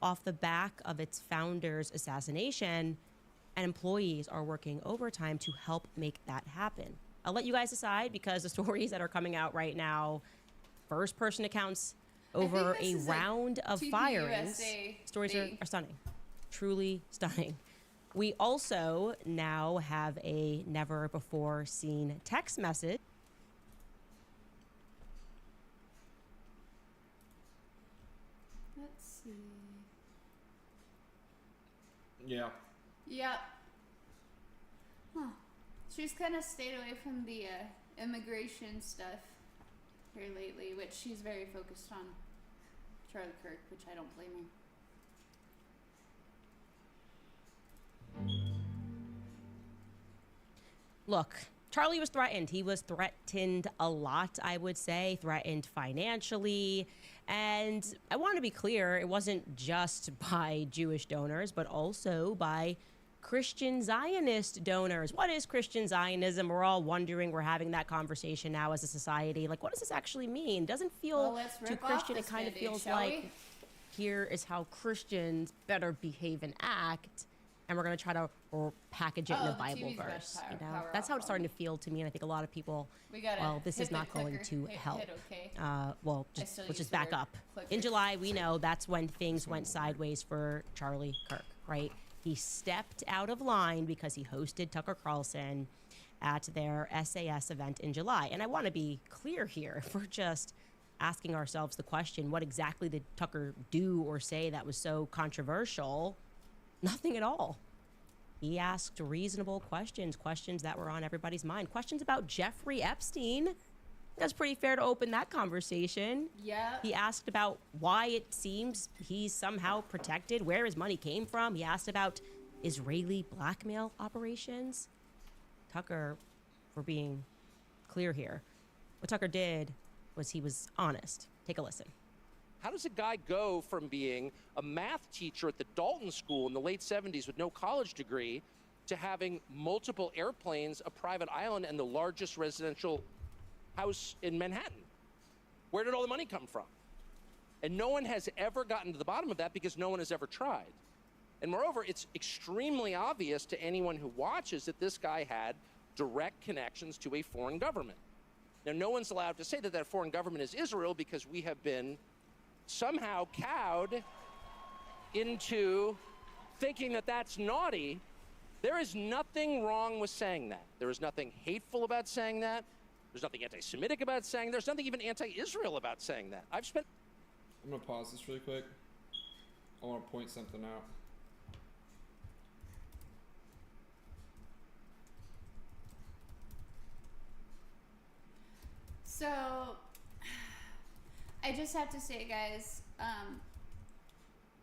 off the back of its founder's assassination, and employees are working overtime to help make that happen? I'll let you guys decide, because the stories that are coming out right now, first-person accounts over a round of firings, stories are stunning, truly stunning. We also now have a never-before-seen text message. Let's see. Yeah. Yep. Huh. She's kind of stayed away from the immigration stuff here lately, which she's very focused on Charlie Kirk, which I don't blame her. Look, Charlie was threatened. He was threatened a lot, I would say, threatened financially. And I want to be clear, it wasn't just by Jewish donors, but also by Christian Zionist donors. What is Christian Zionism? We're all wondering. We're having that conversation now as a society. Like, what does this actually mean? Doesn't feel too Christian. It kind of feels like here is how Christians better behave and act. And we're going to try to package it in a Bible verse. That's how it's starting to feel to me. And I think a lot of people, well, this is not going to help. Well, let's just back up. In July, we know that's when things went sideways for Charlie Kirk, right? He stepped out of line because he hosted Tucker Carlson at their SAS event in July. And I want to be clear here. If we're just asking ourselves the question, what exactly did Tucker do or say that was so controversial? Nothing at all. He asked reasonable questions that were on everybody's mind. Questions about Jeffrey Epstein. That's pretty fair to open that conversation. Yeah. He asked about why it seems he's somehow protected, where his money came from. He asked about Israeli blackmail operations. Tucker, for being clear here, what Tucker did was he was honest. Take a listen. How does a guy go from being a math teacher at the Dalton School in the late 70s with no college degree to having multiple airplanes, a private island, and the largest residential house in Manhattan? Where did all the money come from? And no one has ever gotten to the bottom of that because no one has ever tried. And moreover, it's extremely obvious to anyone who watches that this guy had direct connections to a foreign government. Now, no one's allowed to say that that foreign government is Israel because we have been somehow cowed into thinking that that's naughty. There is nothing wrong with saying that. There is nothing hateful about saying that. There's nothing anti-Semitic about saying that. There's nothing even anti-Israel about saying that. I'm going to pause this really quick. I want to point something out. So, I just have to say, guys,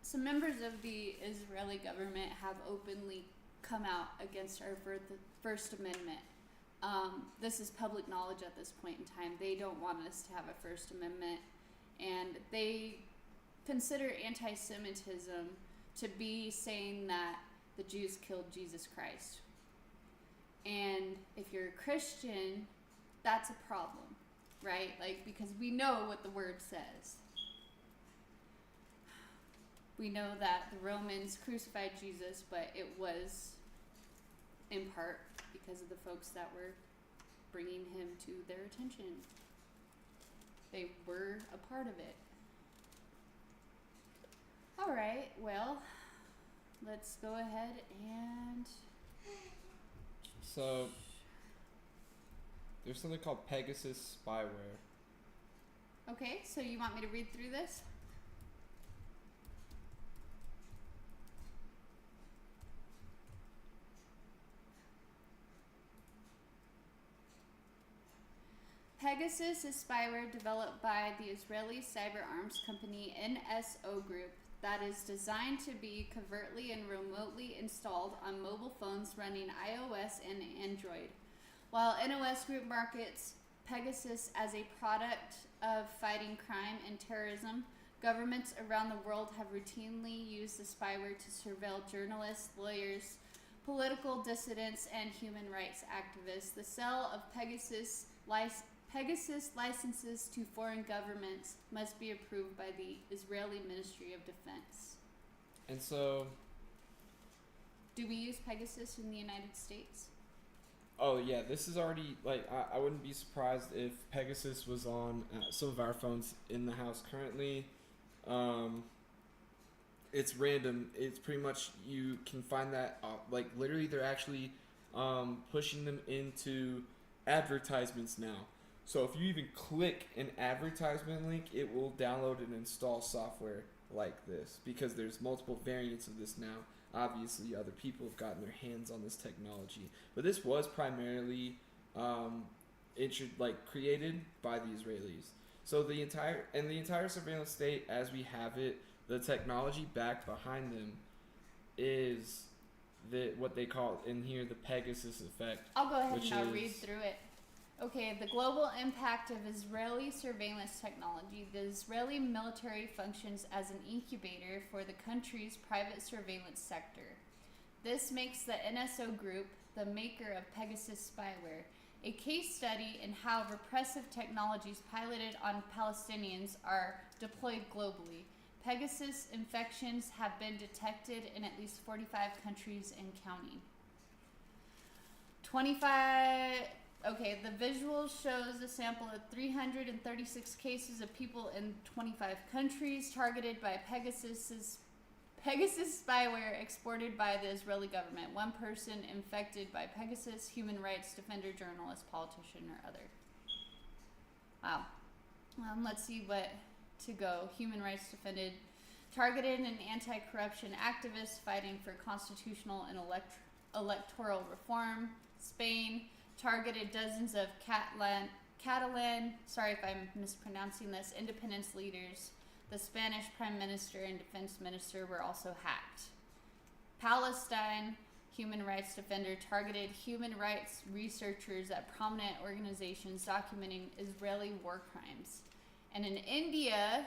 some members of the Israeli government have openly come out against our First Amendment. This is public knowledge at this point in time. They don't want us to have a First Amendment, and they consider anti-Semitism to be saying that the Jews killed Jesus Christ. And if you're a Christian, that's a problem, right? Like, because we know what the word says. We know that the Romans crucified Jesus, but it was in part because of the folks that were bringing him to their attention. They were a part of it. All right, well, let's go ahead and... So, there's something called Pegasus spyware. Okay, so you want me to read through this? Pegasus is spyware developed by the Israeli cyber arms company NSO Group that is designed to be covertly and remotely installed on mobile phones running iOS and Android. While NOS Group markets Pegasus as a product of fighting crime and terrorism, governments around the world have routinely used the spyware to surveil journalists, lawyers, political dissidents, and human rights activists. The sale of Pegasus licenses to foreign governments must be approved by the Israeli Ministry of Defense. And so... Do we use Pegasus in the United States? Oh, yeah, this is already, like, I wouldn't be surprised if Pegasus was on some of our phones in the house currently. It's random. It's pretty much, you can find that, like, literally they're actually pushing them into advertisements now. So if you even click an advertisement link, it will download and install software like this, because there's multiple variants of this now. Obviously, other people have gotten their hands on this technology, but this was primarily created by the Israelis. So the entire surveillance state, as we have it, the technology backed behind them is what they call in here the Pegasus effect. I'll go ahead which and I'll is- read through it. Okay, the global impact of Israeli surveillance technology. The Israeli military functions as an incubator for the country's private surveillance sector. This makes the NSO group the maker of Pegasus spyware, a case study in how repressive technologies piloted on Palestinians are deployed globally. Pegasus infections have been detected in at least 45 countries and counting. 25. The visual shows a sample of 336 cases of people in 25 countries targeted by Pegasus spyware exported by the Israeli government. One person infected by Pegasus, human rights defender, journalist, politician, or other. Wow. Let's see what to go. Human rights defended, targeted an anti-corruption activist fighting for constitutional and electoral reform. Spain targeted dozens of Catalan, sorry if I'm mispronouncing this, independence leaders. The Spanish Prime Minister and Defense Minister were also hacked. Palestine human rights defender targeted human rights researchers at prominent organizations documenting Israeli war crimes. And in India,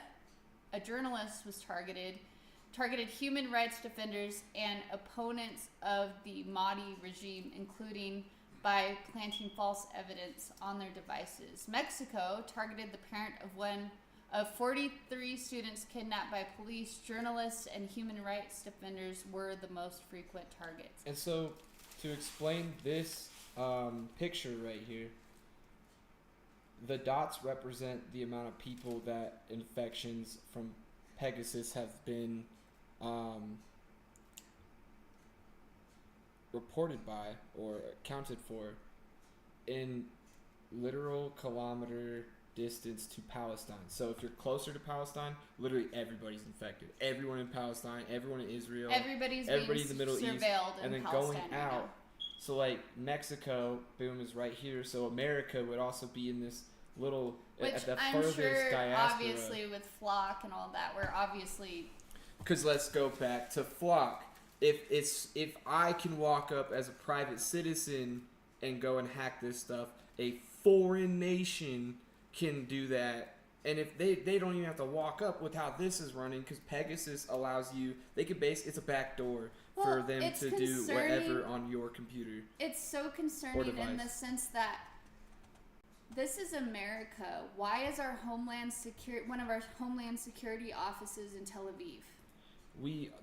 a journalist was targeted human rights defenders and opponents of the Mahdi regime, including by planting false evidence on their devices. Mexico targeted the parent of one of 43 students kidnapped by police. Journalists and human rights defenders were the most frequent targets. And so, to explain this picture right here, the dots represent the amount of people that infections from Pegasus have been reported by or accounted for in literal kilometer distance to Palestine. So if you're closer to Palestine, literally everybody's infected. Everyone in Palestine, everyone in Israel, everybody's in the Middle East, and then Palestine going out. Right, so like Mexico, boom, is right here. So America would also be in this little which at the I'm furthest sure, diaspora. obviously with Flock and all that, we're obviously. Because let's go back to Flock. If I can walk up as a private citizen and go and hack this stuff, a foreign nation can do that. And if they don't even have to walk up with how this is running, because Pegasus allows you, they could it's a back door for them to do whatever on your computer. It's so concerning in the sense that this is America. Why is our one of our Homeland Security offices in Tel Aviv?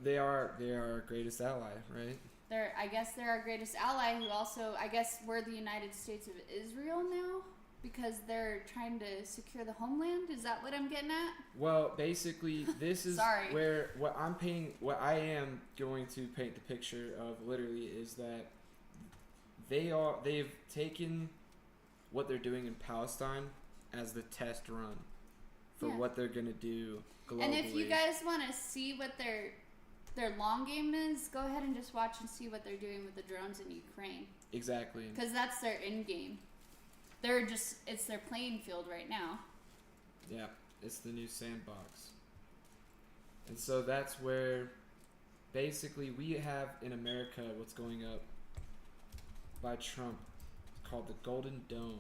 They are our greatest ally, right? I guess they're our greatest ally, who also, I guess we're the United States of Israel now, because they're trying to secure the homeland. Is that what I'm getting at? Well, basically, this is where what I am going to paint the picture of literally is that they've taken what they're doing in Palestine as the test run for what they're gonna do globally. And if you guys want to see what their long game is, go ahead and just watch and see what they're doing with the drones in Ukraine. Exactly. Because that's their end game. It's their playing field right now. Yeah, it's the new sandbox. And so that's where basically we have in America what's going up by Trump called the Golden Dome.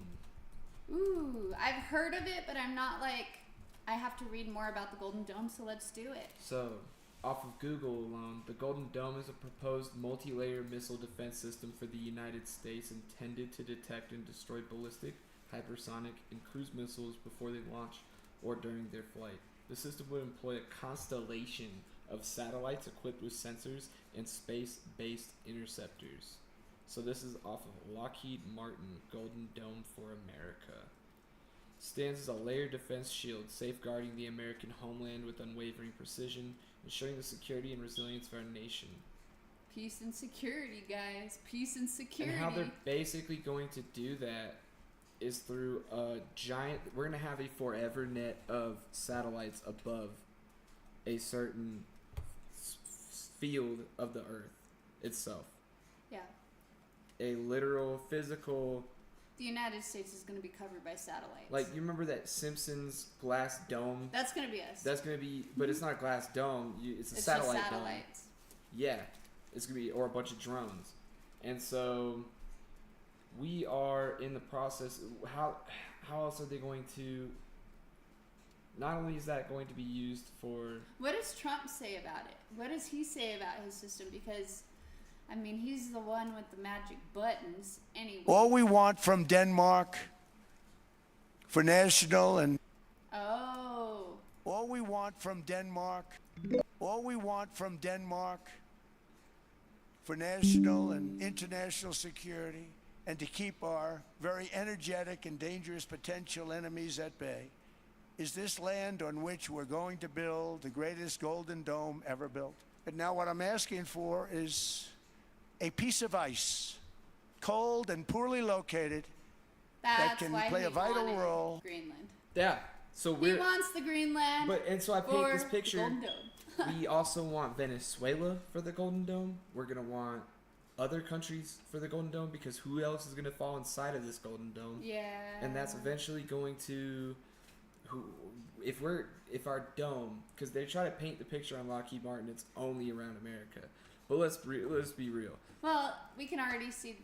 Ooh, I've heard of it, but I'm not I have to read more about the Golden Dome, so let's do it. So, off of Google alone, the Golden Dome is a proposed multi-layer missile defense system for the United States intended to detect and destroy ballistic, hypersonic, and cruise missiles before they launch or during their flight. The system would employ a constellation of satellites equipped with sensors and space-based interceptors. So this is off of Lockheed Martin Golden Dome for America. Stands as a layered defense shield, safeguarding the American homeland with unwavering precision, ensuring the security and resilience of our nation. Peace and security, guys. Peace and security. And how they're basically going to do that is through a giant... We're going to have a forever net of satellites above a certain field of the Earth itself. Yeah. A literal, physical... The United States is going to be covered by satellites. Like, you remember that Simpsons glass dome? That's going to be us. That's going to be... But it's not a glass dome. It's a satellite just satellites. dome. Yeah. it's gonna be, or a bunch of drones. And so we are in the process. How else are they going to? Not only is that going to be used for. What does Trump say about it? What does he say about his system? Because, I mean, he's the one with the magic buttons anyway. All we want from Denmark for national and. Oh. All we want from Denmark for national and international security and to keep our very energetic and dangerous potential enemies at bay is this land on which we're going to build the greatest golden dome ever built. But now what I'm asking for is a piece of ice, cold and poorly located, that can play a vital role. Greenland. Yeah. So he wants the Greenland. And so I paint this for picture. Golden Dome. We also want Venezuela for the Golden Dome. We're gonna want other countries for the Golden Dome because who else is gonna fall inside of this Golden Dome? Yeah. And that's eventually going to, if our dome, because they try to paint the picture on Lockheed Martin, it's only around America. But let's be real. Well, we can already see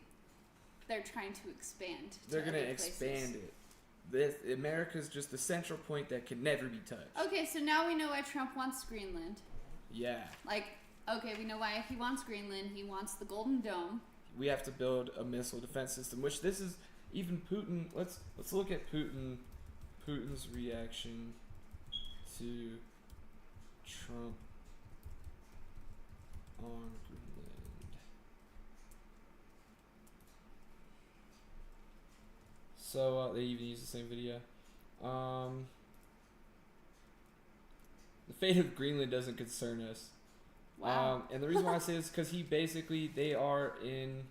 they're trying to expand. They're gonna expand it. America's just the central point that can never be touched. Okay, so now we know why Trump wants Greenland. Yeah. Like, okay, we know why he wants Greenland. He wants the Golden Dome. We have to build a missile defense system, which this is even Putin. Let's look at Putin's reaction to Trump on Greenland. So they even use the same video. The fate of Greenland doesn't concern us. Wow. And the reason why I say this is because they are in.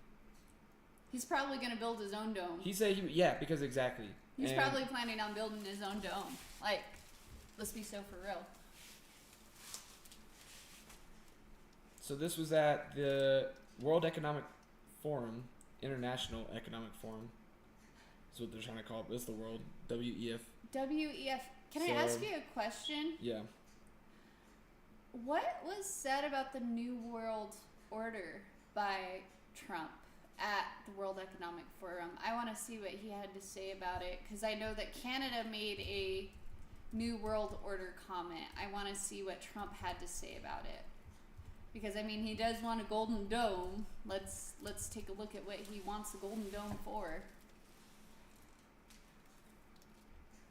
He's probably going to build his own dome. Because exactly. He's probably planning on building his own dome. Like, let's be so for real. So this was at the World Economic Forum, International Economic Forum. That's what they're trying to call it. It's the World, WEF. WEF. Can I ask you a question? Yeah. What was said about the New World Order by Trump at the World Economic Forum? I want to see what he had to say about it because I know that Canada made a New World Order comment. I want to see what Trump had to say about it. Because I mean, he does want a Golden Dome. Let's take a look at what he wants the Golden Dome for.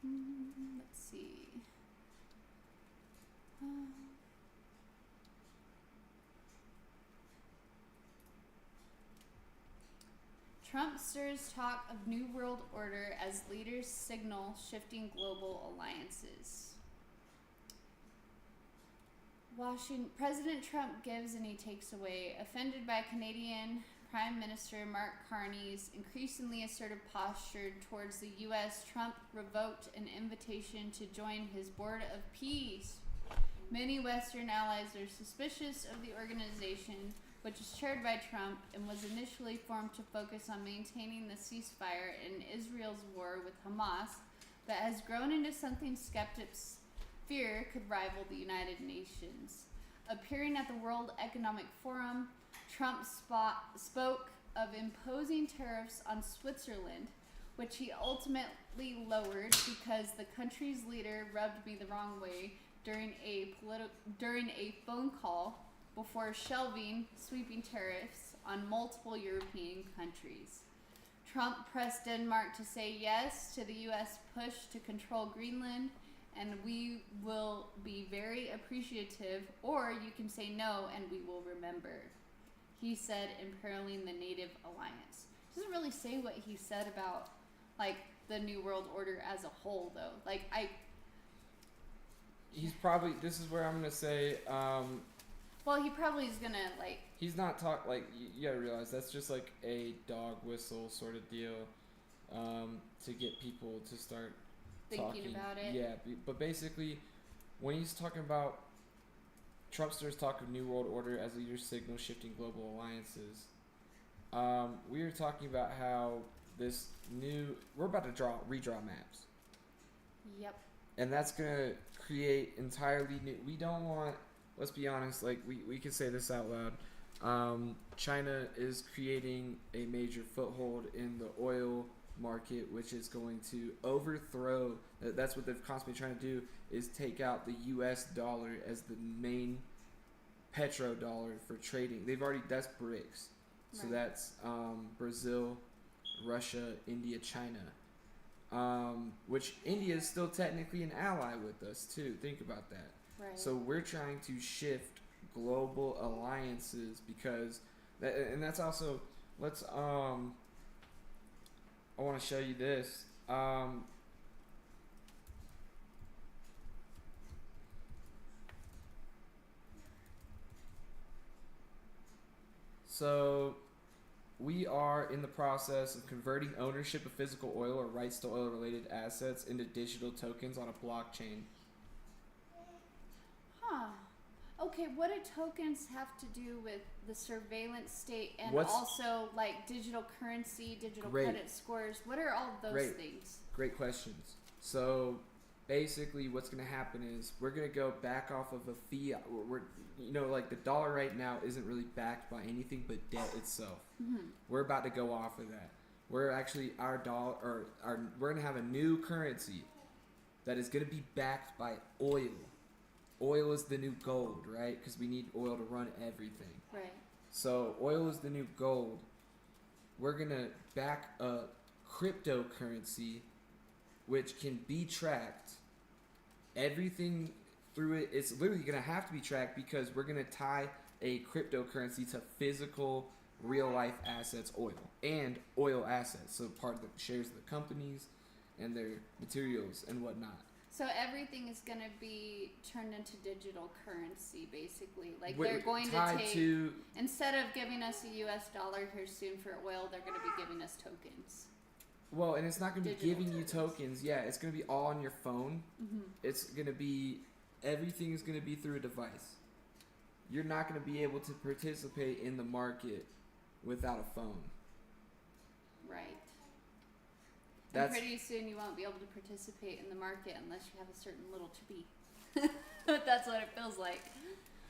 Let's see. Trump stirs talk of New World Order as leaders signal shifting global alliances. President Trump gives and he takes away. Offended by Canadian Prime Minister Mark Carney's increasingly assertive posture towards the U.S., Trump revoked an invitation to join his Board of Peace. Many Western allies are suspicious of the organization, which is chaired by Trump and was initially formed to focus on maintaining the ceasefire in Israel's war with Hamas, but has grown into something skeptics fear could rival the United Nations. Appearing at the World Economic Forum, Trump spoke of imposing tariffs on Switzerland, which he ultimately lowered because the country's leader rubbed me the wrong way during a phone call before shelving sweeping tariffs on multiple European countries. Trump pressed Denmark to say yes to the U.S. push to control Greenland, and we will be very appreciative, or you can say no and we will remember. He said, imperiling the Native Alliance. Doesn't really say what he said about, like, the New World Order as a whole, though. Like, He's probably, this is where I'm going to say, well, he probably is going to, like... He's not you gotta realize, that's just like a dog whistle sort of deal, to get people to start thinking about it. Yeah, but basically, when he's talking about Trumpsters talk of New World Order as leaders signal shifting global alliances, we were talking about how we're about to redraw maps. Yep. And that's gonna create entirely new. We don't want. Let's be honest. Like we can say this out loud. China is creating a major foothold in the oil market, which is going to overthrow. That's what they've constantly trying to do, is take out the U.S. dollar as the main petrodollar for trading. That's BRICS. So Right. that's Brazil, Russia, India, China. Which India is still technically an ally with us too. Think about that. Right. So we're trying to shift global alliances because, and that's also, let's I want to show you this. So we are in the process of converting ownership of physical oil or rights to oil related assets into digital tokens on a blockchain. Huh. Okay, what do tokens have to do with the surveillance state and What's- also like digital currency, digital Great. credit scores? What are all of those Great. things? Great questions. So basically what's going to happen is we're going to go back off of a fiat. We're like the dollar right now isn't really backed by anything but debt itself. Mm-hmm. We're about to go off of that. We're actually our dollar or we're going to have a new currency that is going to be backed by oil. Oil is the new gold, right? Because we need oil to run everything. Right. So oil is the new gold. We're going to back a cryptocurrency which can be tracked. Everything through it, it's literally going to have to be tracked because we're going to tie a cryptocurrency to physical, real-life assets, oil, and oil assets. So part of the shares of the companies and their materials and whatnot. So everything is going to be turned into digital currency, basically. Like We're they're going to tied take, to- instead of giving us a U.S. dollar here soon for oil, they're going to be giving us tokens. Well, and it's not going to be Digital giving you tokens. Yeah, it's going to be all on your phone. Mm-hmm. It's going to be, everything is going to be through a device. You're not going to be able to participate in the market without a phone. Right. That's And pretty soon you won't be able to participate in the market unless you have a certain little chippy. That's what it feels like.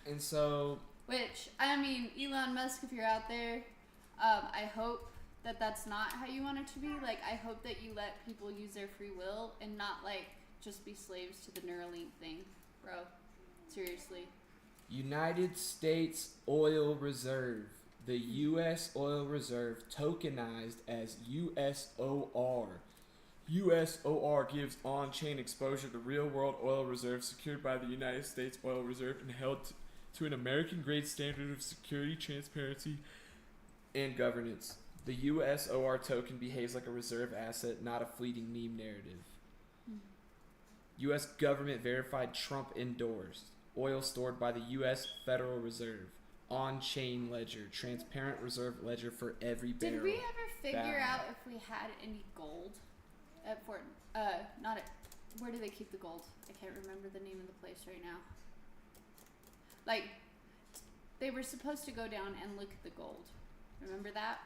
and so Which, I mean, Elon Musk, if you're out there, I hope that that's not how you want it to be. Like, I hope that you let people use their free will and not, like, just be slaves to the Neuralink thing. Bro, seriously. United States Oil Reserve, the U.S. Oil Reserve, tokenized as USOR. USOR gives on-chain exposure to real-world oil reserves secured by the United States Oil Reserve and held to an American-grade standard of security, transparency, and governance. The USOR token behaves like a reserve asset, not a fleeting meme narrative. U.S. government verified Trump endorsed. Oil stored by the U.S. Federal Reserve. On-chain ledger. Transparent reserve ledger for every barrel. Did we ever figure Bam. out if we had any gold at Fort, not at, where do they keep the gold? I can't remember the name of the place right now. Like, they were supposed to go down and look at the gold. Remember that?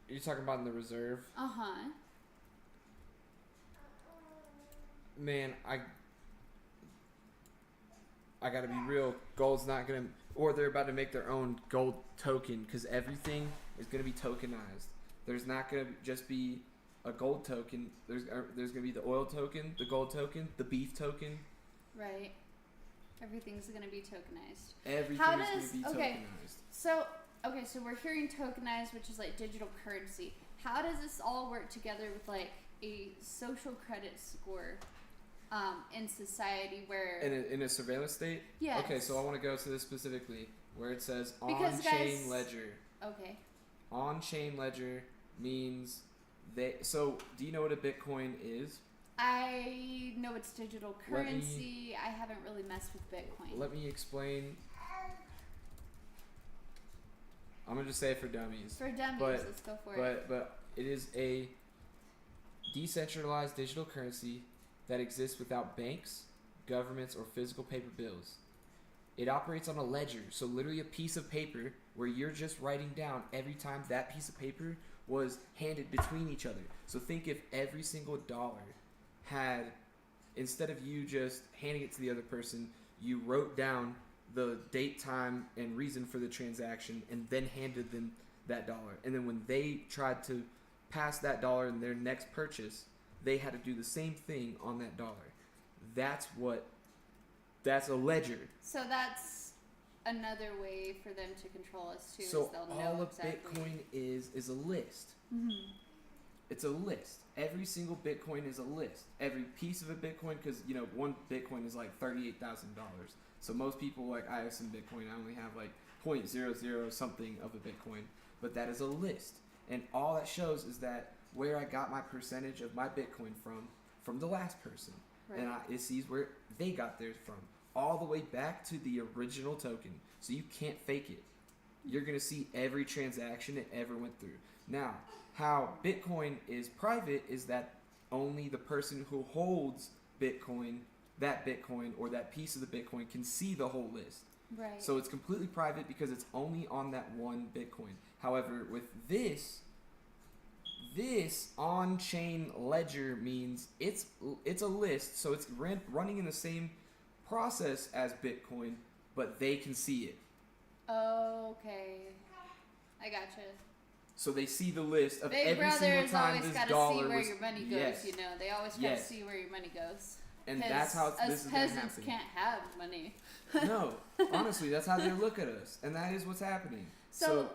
You're talking about in the reserve? Uh-huh. Man, I gotta be real. Gold's not gonna, or they're about to make their own gold token because everything is gonna be tokenized. There's not gonna just be a gold token. There's gonna be the oil token, the gold token, the beef token. Right. Everything's gonna be tokenized. Everything How is does, gonna be okay, tokenized. So we're hearing tokenized, which is like digital currency. How does this all work together with like a social credit score in society where In a surveillance state? Yes. Okay, so I want to go to this specifically where it says Because, on-chain guys- ledger. Okay. On-chain ledger means so do you know what a Bitcoin is? I know it's digital Let me- currency. I haven't really messed with Bitcoin. Let me explain. I'm gonna just say it for dummies. For dummies, but, let's go for it. But it is a decentralized digital currency that exists without banks, governments, or physical paper bills. It operates on a ledger, so literally a piece of paper where you're just writing down every time that piece of paper was handed between each other. So think if every single dollar had instead of you just handing it to the other person, you wrote down the date, time, and reason for the transaction and then handed them that dollar. And then when they tried to pass that dollar in their next purchase, they had to do the same thing on that dollar. That's a ledger. So that's another way for them to control us too. So is they'll all know of exactly. Bitcoin is a list. It's a list. Every single Bitcoin is a list. Every piece of a Bitcoin, because one Bitcoin is like $38,000. So most people, like, I have some Bitcoin. I only have like 0.00 something of a Bitcoin, but that is a list, and all that shows is that where I got my percentage of my Bitcoin from the last person, and it sees where they got theirs from, all the way back to the original token. So you can't fake it. You're gonna see every transaction it ever went through. Now, how Bitcoin is private is that only the person who holds Bitcoin, that Bitcoin or that piece of the Bitcoin, can see the whole list. Right. So it's completely private because it's only on that one Bitcoin. However, with this on-chain ledger means it's a list, so it's running in the same process as Bitcoin, but they can see it. Okay, I gotcha. So they see the list of Big every single Brother's time always this got to dollar see where was. your money goes. Yes. They always got to see where your money goes. And that's how this us is going to peasants happen. can't have money. No, honestly, that's how they look at us, and that is what's happening. So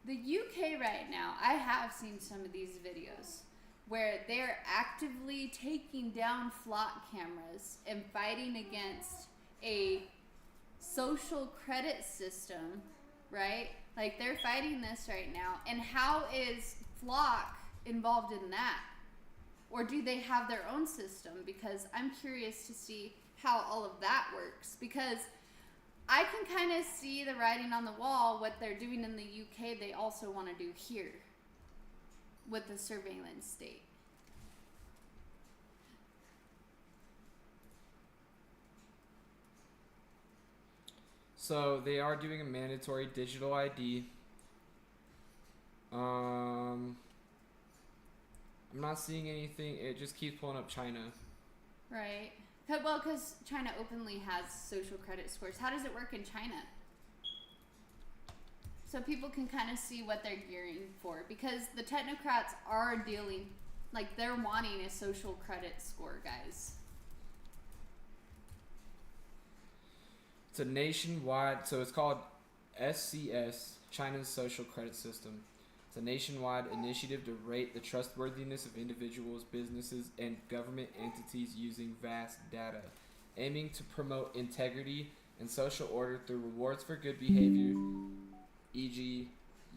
the UK right now, I have seen some of these videos where they're actively taking down flock cameras and fighting against a social credit system, right? Like, they're fighting this right now. And how is Flock involved in that? Or do they have their own system? Because I'm curious to see how all of that works. Because I can kind of see the writing on the wall. What they're doing in the UK, they also want to do here with the surveillance state. So they are doing a mandatory digital ID. I'm not seeing anything. It just keeps pulling up China. Right. Well, because China openly has social credit scores. How does it work in China? So people can kind of see what they're gearing for. Because the technocrats are dealing, like, they're wanting a social credit score, guys. It's a nationwide, so it's called SCS, China's Social Credit System. It's a nationwide initiative to rate the trustworthiness of individuals, businesses, and government entities using vast data, aiming to promote integrity and social order through rewards for good behavior, e.g.,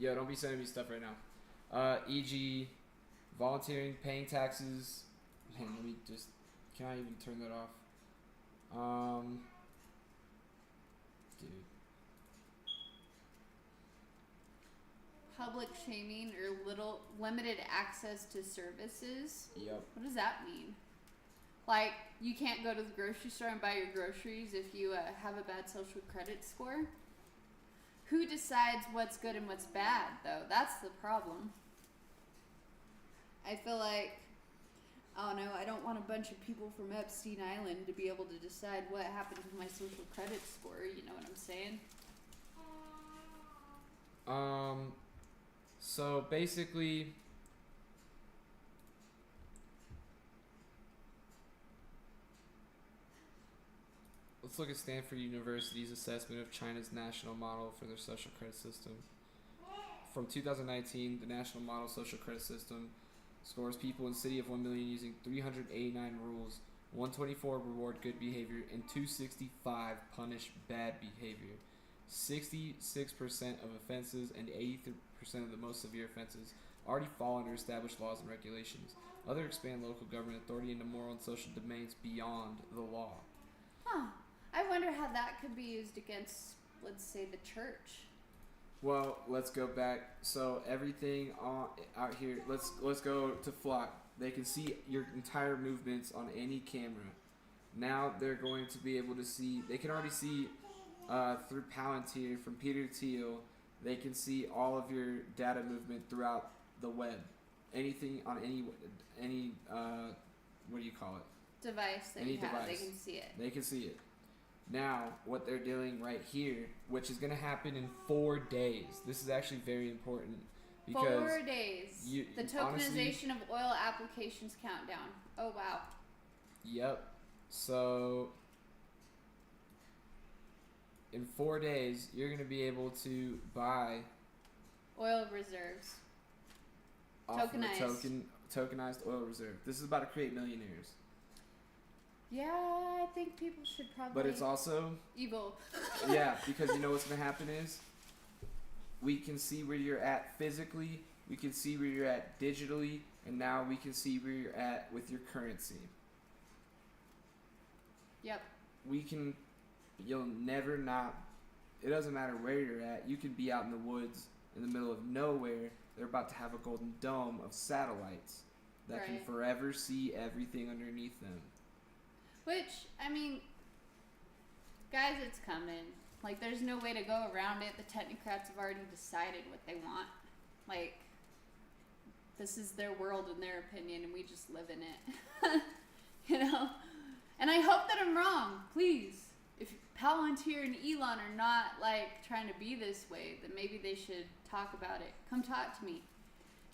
don't be sending me stuff right now, e.g., volunteering, paying taxes. Man, can I even turn that off? Dude. Public shaming or limited access to services. Yep. What does that mean? Like, you can't go to the grocery store and buy your groceries if you have a bad social credit score? Who decides what's good and what's bad, though? That's the problem. I feel like, I don't know, I don't want a bunch of people from Epstein Island to be able to decide what happened to my social credit score, you know what I'm saying? So basically, let's look at Stanford University's assessment of China's national model for their social credit system. From 2019, the national model social credit system scores people in city of 1 million using 389 rules, 124 reward good behavior, and 265 punish bad behavior. 66% of offenses and 83% of the most severe offenses already fall under established laws and regulations. Others expand local government authority into moral and social domains beyond the law. Huh. I wonder how that could be used against, let's say, the church. Well, let's go back. So everything out here, let's go to Flock. They can see your entire movements on any camera. Now they're going to be able to see, they can already see through Palantir from Peter Thiel. They can see all of your data movement throughout the web. Anything on any what do you call it? Device that Any you have, they device. can see it. They can see it. Now, what they're doing right here, which is going to happen in 4 days. This is actually very important because 4 days. The tokenization honestly, of oil applications countdown. Oh wow. Yep. So in 4 days, you're going to be able to buy Oil reserves. off Tokenized. of a tokenized oil reserve. This is about to create millionaires. Yeah, I think people should probably. But it's also evil. yeah, because you know what's going to happen is we can see where you're at physically, we can see where you're at digitally, and now we can see where you're at with your currency. Yep. You'll never not, it doesn't matter where you're at, you could be out in the woods in the middle of nowhere. They're about to have a golden dome of satellites that can Right. forever see everything underneath them. Which, I mean, guys, it's coming. Like, there's no way to go around it. The technocrats have already decided what they want. Like, this is their world in their opinion, and we just live in it. You know? And I hope that I'm wrong. Please. If Palantir and Elon are not, like, trying to be this way, then maybe they should talk about it. Come talk to me.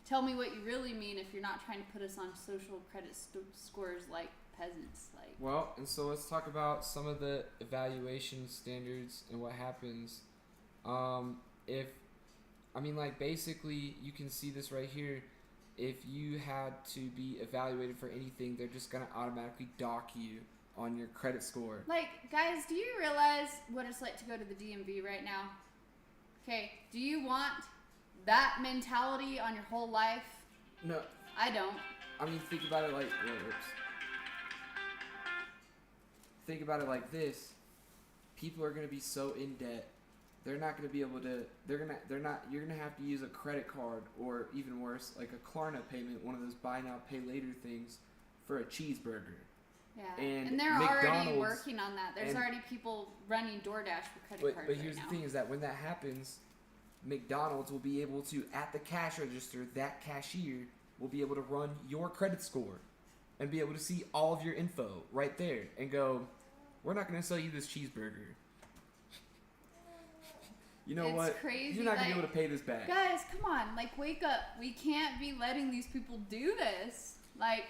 Tell me what you really mean if you're not trying to put us on social credit scores like peasants. Like, Well, and so let's talk about some of the evaluation standards and what happens. Basically, you can see this right here. If you had to be evaluated for anything, they're just going to automatically dock you on your credit score. Like, guys, do you realize what it's like to go to the DMV right now? Okay, do you want that mentality on your whole life? No. I don't. I mean, think about it like, think about it like this. People are going to be so in debt. They're not going to be able to, you're going to have to use a credit card or even worse, like a Klarna payment, one of those buy now, pay later things for a cheeseburger. Yeah, And they're already McDonald's- working on that. There's and- already people running DoorDash for credit cards But here's right the now. thing is that when that happens, McDonald's will be able to, at the cash register, that cashier will be able to run your credit score and be able to see all of your info right there and go, we're not going to sell you this cheeseburger. You know It's what? crazy, You're not going to be like, able to pay this back. Guys, come on. Like, wake up. We can't be letting these people do this. Like,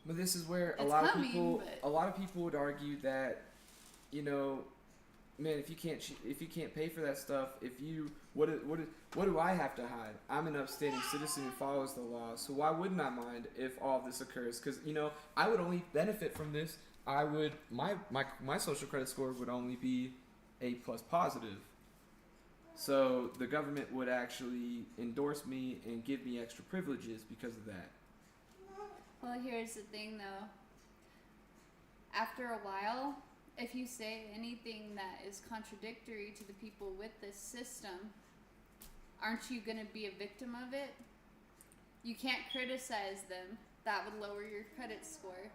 But this is where a It's lot coming, of people would argue that, you know, man, if you can't pay for that stuff, what do I have to hide? I'm an upstanding citizen who follows the law, so why wouldn't I mind if all of this occurs? Because I would only benefit from this. My social credit score would only be A+ positive. So the government would actually endorse me and give me extra privileges because of that. well, here's the thing, though. After a while, if you say anything that is contradictory to the people with this system, aren't you going to be a victim of it? You can't criticize them. That would lower your credit score.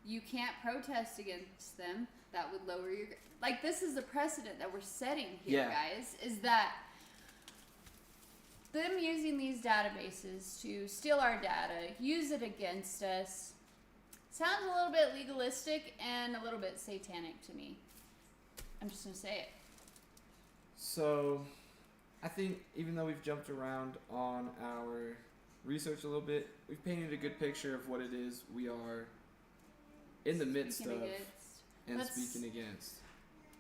You can't protest against them. That would lower your... Like, this is the precedent that we're setting here, Yeah. guys, is that them using these databases to steal our data, use it against us, sounds a little bit legalistic and a little bit satanic to me. I'm just going to say it. So, I think even though we've jumped around on our research a little bit, we've painted a good picture of what it is we are in the midst of Speaking and Let's- speaking against.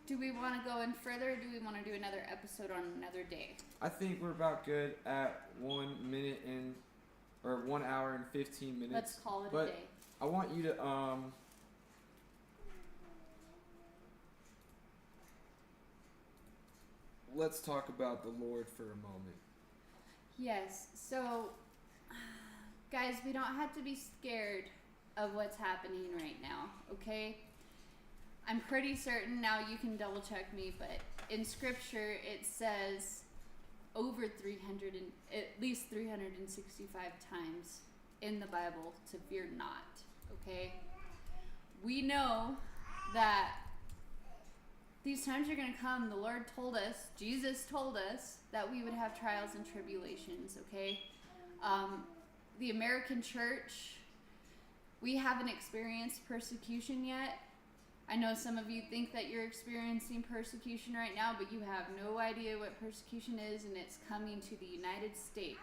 Do we want to go in further, or do we want to do another episode on another day? I think we're about good at 1 hour and 15 minutes. Let's call it but a day. I want you to let's talk about the Lord for a moment. Yes, so, guys, we don't have to be scared of what's happening right now, okay? I'm pretty certain, now you can double check me, but in scripture it says over 300 and at least 365 times in the Bible to fear not, okay? We know that these times are going to come. The Lord told us, Jesus told us that we would have trials and tribulations, okay? The American church, We haven't experienced persecution yet. I know some of you think that you're experiencing persecution right now, but you have no idea what persecution is, and it's coming to the United States.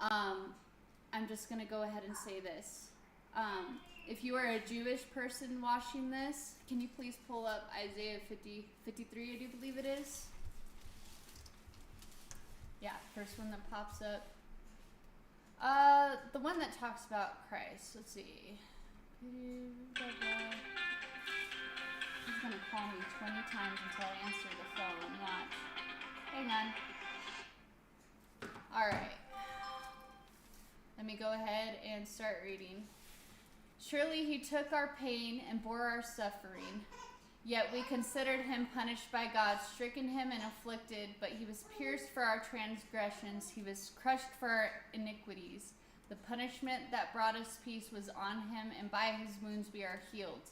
I'm just going to go ahead and say this. If you are a Jewish person watching this, can you please pull up Isaiah 53, I do believe it is? Yeah, first one that pops up. The one that talks about Christ. Let's see. He's gonna call me 20 times until I answer the phone. Watch. Hang on. Alright. Let me go ahead and start reading. Surely he took our pain and bore our suffering. Yet we considered him punished by God, stricken him and afflicted, but he was pierced for our transgressions. He was crushed for our iniquities. The punishment that brought us peace was on him, and by his wounds we are healed.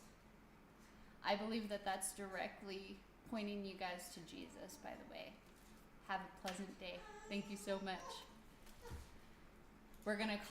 I believe that that's directly pointing you guys to Jesus, by the way. Have a pleasant day. Thank you so much. We're going to